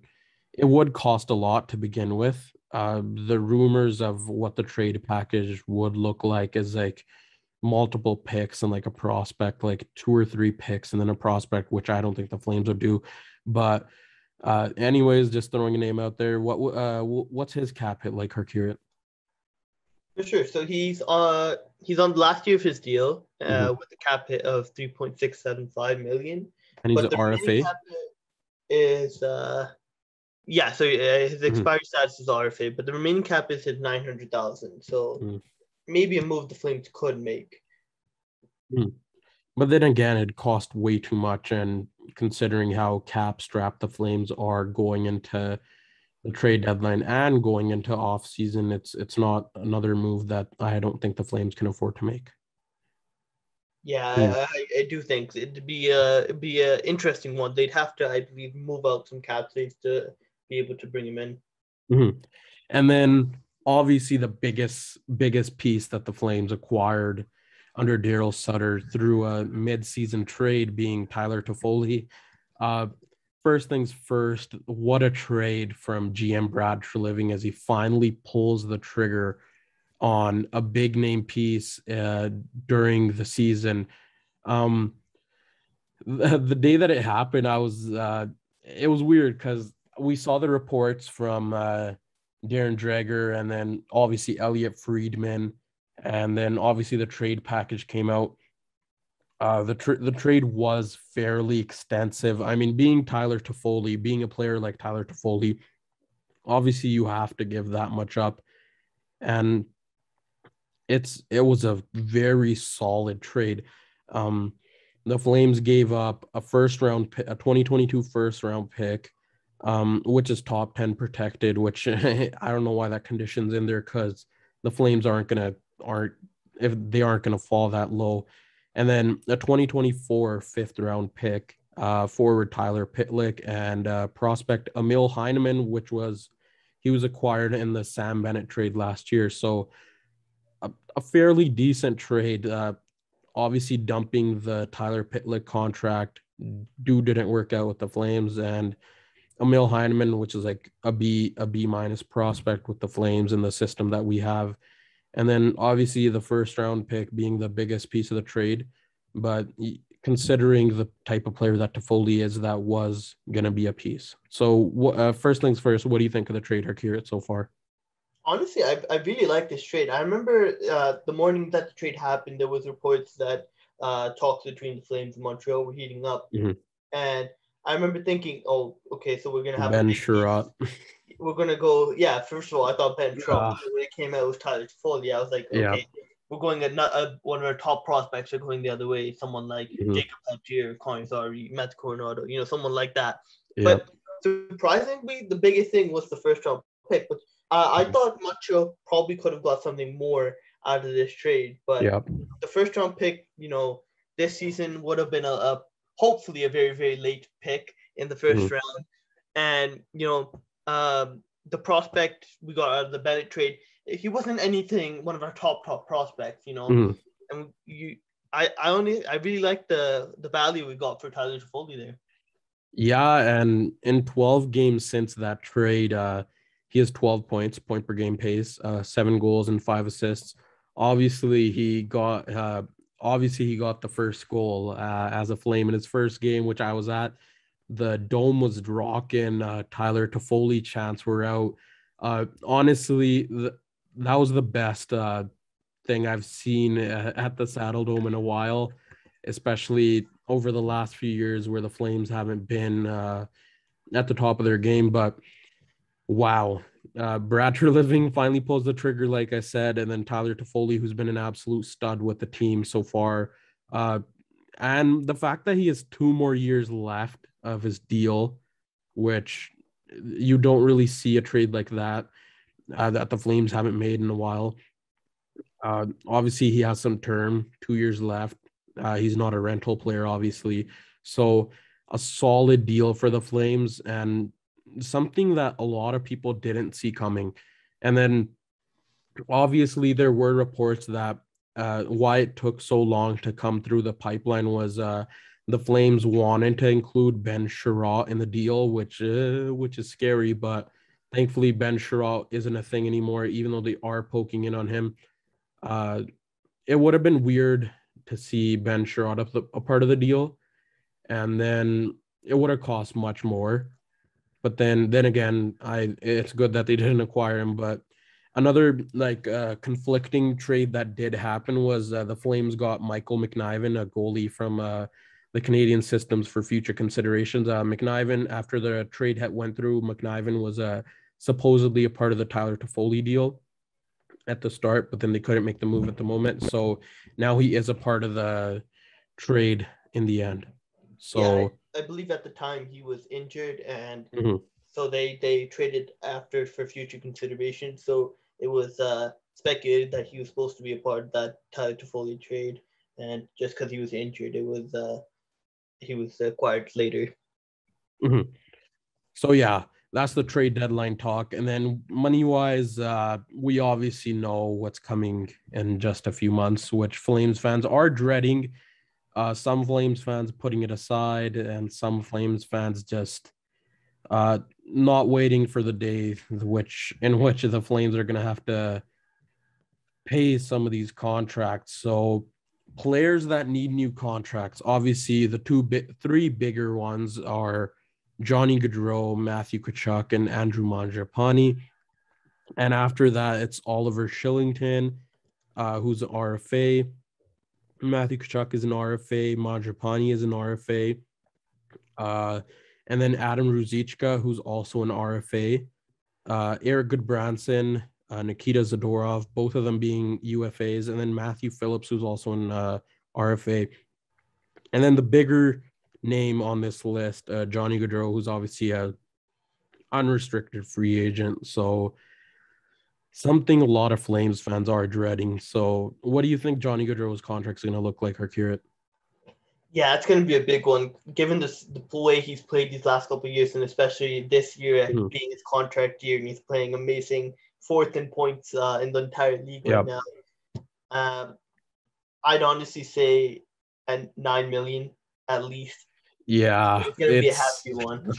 E: it would cost a lot to begin with. The rumors of what the trade package would look like is like multiple picks and like a prospect, like 2 or 3 picks, and then a prospect, which I don't think the Flames would do. But anyways, just throwing a name out there. What's his cap hit like, Harkirat?
F: For sure. So he's on the last year of his deal with a cap hit of $3.675 million.
E: And he's an RFA.
F: Cap hit is so his expired status is RFA, but the remaining cap is his $900,000. So maybe a move the Flames could make.
E: But then again, it cost way too much, and considering how cap strapped the Flames are going into the trade deadline and going into off season, it's not another move that I don't think the Flames can afford to make.
F: Yeah, I do think it'd be a interesting one. They'd have to, I believe, move out some cap space to be able to bring him in.
E: And then obviously the biggest piece that the Flames acquired under Daryl Sutter through a mid-season trade being Tyler Toffoli. First things first, what a trade from GM Brad Treliving as he finally pulls the trigger on a big name piece during the season. The day that it happened, it was weird because we saw the reports from Darren Dreger and then obviously Elliot Friedman, and then obviously the trade package came out. The trade was fairly extensive. I mean, being a player like Tyler Toffoli, obviously you have to give that much up, and it was a very solid trade. The Flames gave up a 2022 first round pick, which is top 10 protected, which I don't know why that condition's in there, because the Flames aren't gonna fall that low. And then a 2024 fifth round pick, forward Tyler Pitlick, and prospect Emil Heineman, he was acquired in the Sam Bennett trade last year. So a fairly decent trade. Obviously dumping the Tyler Pitlick contract. Dude didn't work out with the Flames, and Emil Heineman, which is like a B minus prospect with the Flames in the system that we have. And then obviously the first round pick being the biggest piece of the trade. But considering the type of player that Toffoli is, that was going to be a piece. So first things first, what do you think of the trade, Harkirat, so far?
F: Honestly, I really like this trade. I remember the morning that the trade happened, there was reports that talks between the Flames and Montreal were heating up.
E: Mm-hmm.
F: And I remember thinking, oh, okay, so we're going to have
E: Ben Sherratt.
F: We're going to go, yeah, first of all, I thought Ben Sherratt. When it came out, it was Tyler Toffoli. I was like, okay, we're going one of our top prospects are going the other way. Someone like Jacob Peltier, Conor Zary, Matt Coronado, someone like that. But surprisingly, the biggest thing was the first round pick. But I thought Montreal probably could have got something more out of this trade. But the first round pick, this season would have been a hopefully a very, very late pick in the first round. And, the prospect we got out of the Bennett trade, he wasn't one of our top prospects, And I really like the value we got for Tyler Toffoli there.
E: Yeah, and in 12 games since that trade, he has 12 points, point per game pace, 7 goals and 5 assists. Obviously, he got the first goal as a Flame in his first game, which I was at. The dome was rocking. Tyler Toffoli chants were out. Honestly, that was the best thing I've seen at the Saddle Dome in a while, especially over the last few years where the Flames haven't been at the top of their game. But wow, Brad Treliving finally pulls the trigger, like I said, and then Tyler Toffoli, who's been an absolute stud with the team so far. And the fact that he has 2 more years left of his deal, which you don't really see a trade like that that the Flames haven't made in a while. Obviously, he has some term, 2 years left. He's not a rental player, obviously. So a solid deal for the Flames, and something that a lot of people didn't see coming. And then obviously there were reports that why it took so long to come through the pipeline was the Flames wanted to include Ben Sherratt in the deal, which is scary, but thankfully Ben Sherratt isn't a thing anymore, even though they are poking in on him. It would have been weird to see Ben Sherratt a part of the deal, and then it would have cost much more. But then again, it's good that they didn't acquire him. But another conflicting trade that did happen was the Flames got Michael McNiven, a goalie from the Canadian systems, for future considerations. McNiven, after the trade went through, McNiven was supposedly a part of the Tyler Toffoli deal at the start, but then they couldn't make the move at the moment. So now he is a part of the trade in the end. So
F: yeah, I believe at the time he was injured, and so they traded after for future consideration. So it was speculated that he was supposed to be a part of that Tyler Toffoli trade, and just because he was injured, he was acquired later.
E: So yeah, that's the trade deadline talk. And then money-wise, we obviously know what's coming in just a few months, which Flames fans are dreading. Some Flames fans putting it aside, and some Flames fans just not waiting for the day in which the Flames are going to have to pay some of these contracts. So players that need new contracts, obviously the three bigger ones are Johnny Gaudreau, Matthew Tkachuk, and Andrew Mangiapane. And after that, it's Oliver Shillington, who's an RFA. Matthew Tkachuk is an RFA. Mangiapane is an RFA. And then Adam Ruzicka, who's also an RFA. Eric Goodbranson, Nikita Zadorov, both of them being UFAs. And then Matthew Phillips, who's also an RFA. And then the bigger name on this list, Johnny Gaudreau, who's obviously a unrestricted free agent. So something a lot of Flames fans are dreading. So what do you think Johnny Gaudreau's contract is going to look like, Harkirat?
F: Yeah, it's going to be a big one, given the way he's played these last couple of years, and especially this year being his contract year, and he's playing amazing, fourth in points in the entire league right now. I'd honestly say at $9 million at least.
E: Yeah,
F: it's going to be a hefty one.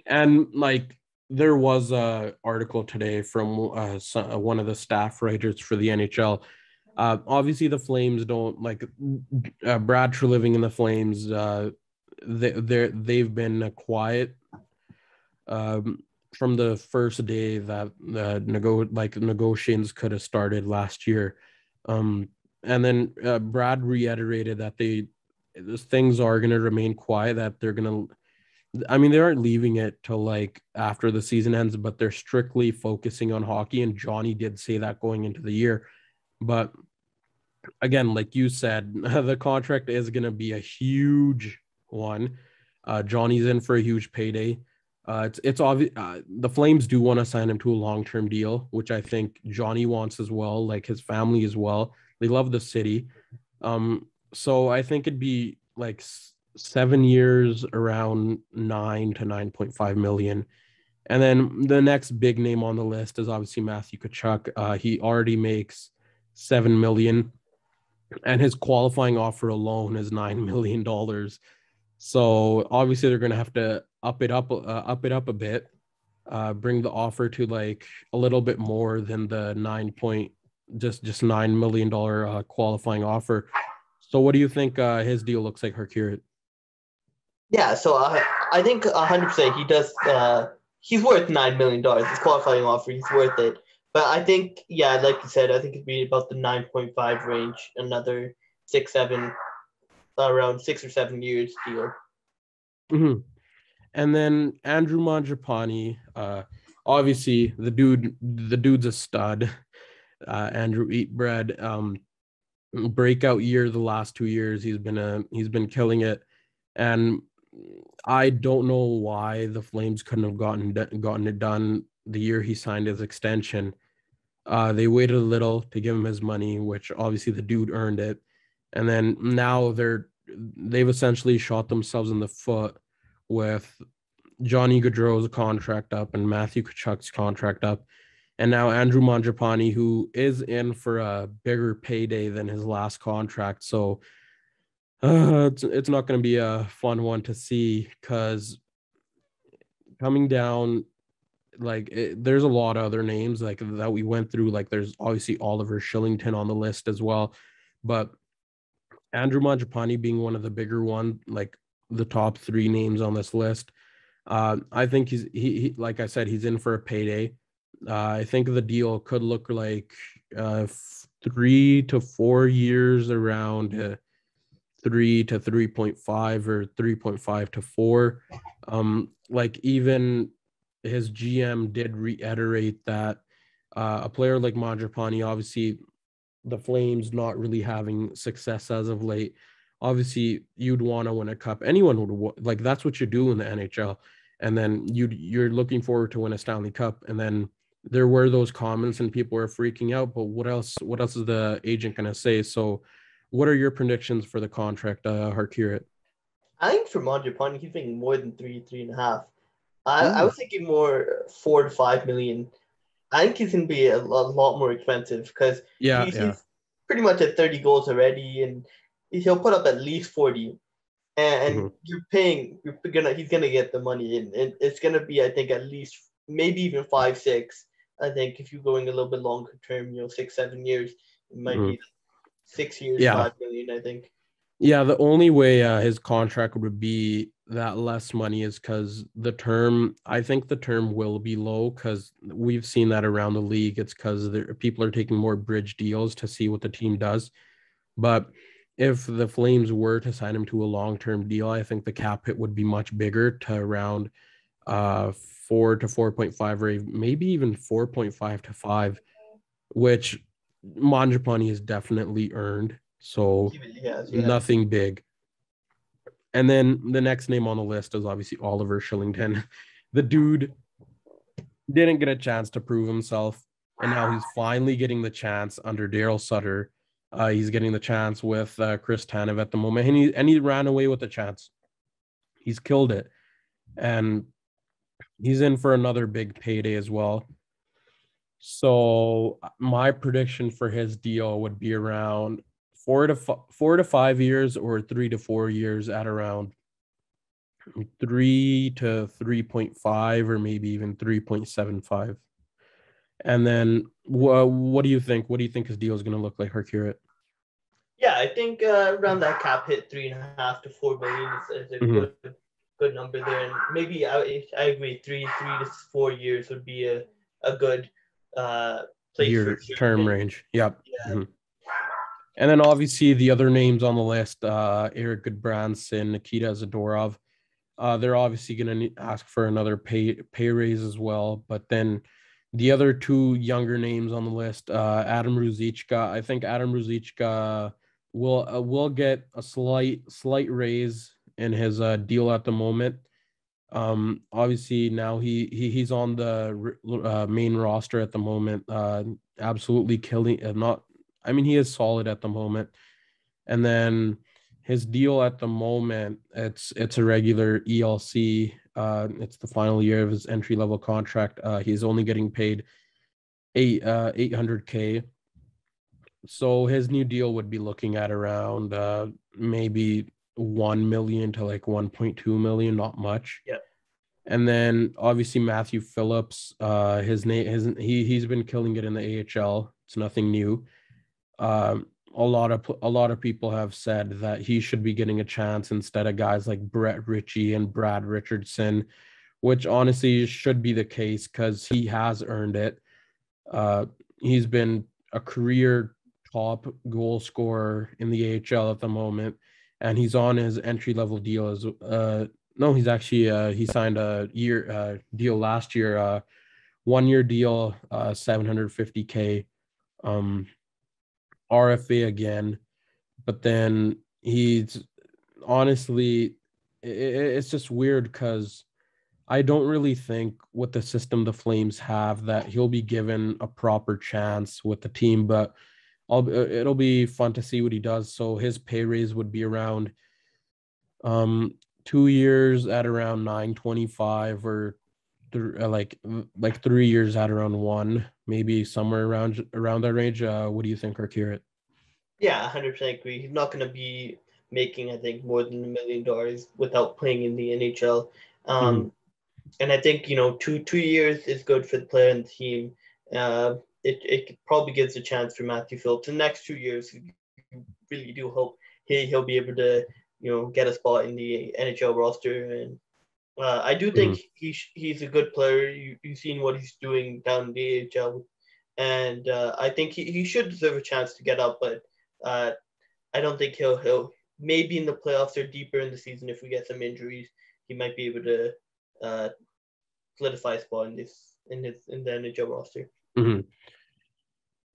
E: And like there was a article today from one of the staff writers for the NHL. Obviously, the Flames don't like Brad Treliving and the Flames. They've been quiet from the first day that negotiations could have started last year. And then Brad reiterated that things are going to remain quiet, that they're going to, I mean, they aren't leaving it till like after the season ends, but they're strictly focusing on hockey. And Johnny did say that going into the year. But again, like you said, the contract is going to be a huge one. Johnny's in for a huge payday. It's obvious the Flames do want to sign him to a long-term deal, which I think Johnny wants as well, like his family as well. They love the city. So I think it'd be like 7 years, around 9 to 9.5 million. And then the next big name on the list is obviously Matthew Tkachuk. He already makes $7 million, and his qualifying offer alone is $9 million. So obviously they're going to have to up it up a bit, bring the offer to like a little bit more than the just $9 million qualifying offer. So what do you think his deal looks like, Harkirat?
F: Yeah, so I think 100% he does. He's worth $9 million. His qualifying offer, he's worth it. But I think, yeah, like you said, I think it'd be about the 9.5 range, another 6-7, around 6 or 7 years deal.
E: Mm-hmm. And then Andrew Mangiapane, obviously the dude's a stud. Andrew Eat Bread, breakout year the last 2 years. He's been killing it, and I don't know why the Flames couldn't have gotten it done the year he signed his extension. They waited a little to give him his money, which obviously the dude earned it, and then now they've essentially shot themselves in the foot with Johnny Gaudreau's contract up and Matthew Tkachuk's contract up, and now Andrew Mangiapane, who is in for a bigger payday than his last contract. So it's not going to be a fun one to see, because coming down, there's a lot of other names like that we went through. Like there's obviously Oliver Shillington on the list as well, but Andrew Mangiapane being one of the bigger one, like the top 3 names on this list. I think he like I said, he's in for a payday. I think the deal could look like 3 to 4 years, around 3 to 3.5 or 3.5 to 4. Like even his GM did reiterate that a player like Mangiapane, obviously the Flames not really having success as of late. Obviously, you'd want to win a cup. Anyone would, like, that's what you do in the NHL. And then you're looking forward to win a Stanley Cup. And then there were those comments and people were freaking out. But what else is the agent going to say? So what are your predictions for the contract, Harkirat?
F: I think for Mangiapane, he's thinking more than 3.5. I was thinking more 4 to 5 million. I think he's going to be a lot more expensive, because he's pretty much at 30 goals already, and he'll put up at least 40. And he's going to get the money, and it's going to be, I think, at least maybe even 5-6. I think if you're going a little bit longer term, 6-7 years, it might be 6 years, 5 million, I think.
E: Yeah, the only way his contract would be that less money is because I think the term will be low, because we've seen that around the league. It's because people are taking more bridge deals to see what the team does. But if the Flames were to sign him to a long-term deal, I think the cap hit would be much bigger, to around 4 to 4.5, or maybe even 4.5 to 5, which Mangiapane has definitely earned. So nothing big. And then the next name on the list is obviously Oliver Shillington. The dude didn't get a chance to prove himself, and now he's finally getting the chance under Daryl Sutter. He's getting the chance with Chris Tanev at the moment, and he ran away with the chance. He's killed it, and he's in for another big payday as well. So my prediction for his deal would be around 4 to 5 years, or 3 to 4 years at around 3 to 3.5, or maybe even 3.75. And then what do you think? What do you think his deal is going to look like, Harkirat?
F: Yeah, I think around that cap hit, 3.5 to 4 million is a good number there. And maybe I agree, 3 to 4 years would be a good place
E: year
F: for
E: term range. Yep.
F: Yeah.
E: Mm-hmm. And then obviously the other names on the list, Eric Goodbranson, Nikita Zadorov. They're obviously going to ask for another pay raise as well. But then the other two younger names on the list, Adam Ruzicka. I think Adam Ruzicka will get a slight raise in his deal at the moment. Obviously now he's on the main roster at the moment. Absolutely killing. He is solid at the moment. And then his deal at the moment, it's a regular ELC. It's the final year of his entry-level contract. He's only getting paid $800K. So his new deal would be looking at around maybe 1 million to like 1.2 million, not much.
F: Yeah.
E: And then obviously Matthew Phillips, he's been killing it in the AHL. It's nothing new. A lot of people have said that he should be getting a chance instead of guys like Brett Ritchie and Brad Richardson, which honestly should be the case because he has earned it. He's been a career top goal scorer in the AHL at the moment, and he's on his entry-level deal as no, he's actually he signed a year deal last year, 1 year deal, $750K. RFA again, but then he's honestly, it's just weird because I don't really think with the system the Flames have that he'll be given a proper chance with the team, but it'll be fun to see what he does. So his pay raise would be around 2 years at around 925, or like 3 years at around 1, maybe somewhere around that range. What do you think, Harkirat?
F: Yeah, 100% agree. He's not going to be making, I think, more than $1 million without playing in the NHL. And I think, 2 years is good for the player and the team. It probably gives a chance for Matthew Phillips. The next 2 years, you really do hope he'll be able to, get a spot in the NHL roster. And I do think he's a good player. You've seen what he's doing down in the AHL. And I think he should deserve a chance to get up, but I don't think he'll maybe in the playoffs or deeper in the season, if we get some injuries, he might be able to solidify a spot in the NHL roster.
E: Mm-hmm.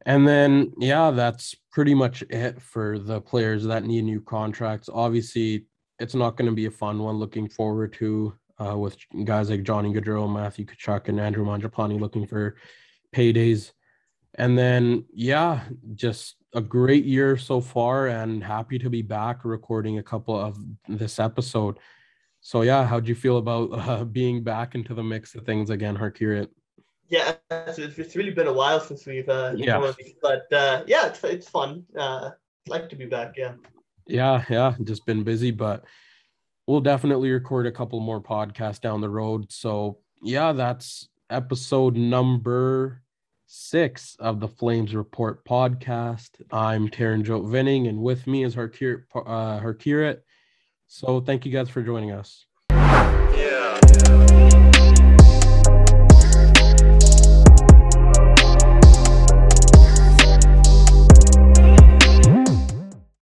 E: And then, yeah, that's pretty much it for the players that need new contracts. Obviously, it's not going to be a fun one looking forward to with guys like Johnny Gaudreau, Matthew Tkachuk, and Andrew Mangiapane looking for paydays. And then, yeah, just a great year so far, and happy to be back recording a couple of this episode. So, yeah, how'd you feel about being back into the mix of things again, Harkirat?
F: Yeah, it's really been a while since we've but yeah, it's fun. Like to be back. Yeah,
E: just been busy, but we'll definitely record a couple more podcasts down the road. So yeah, that's episode number 6 of the Flames Report podcast. I'm Taranjot Vining, and with me is Harkirat. So thank you guys for joining us.
A: Yeah.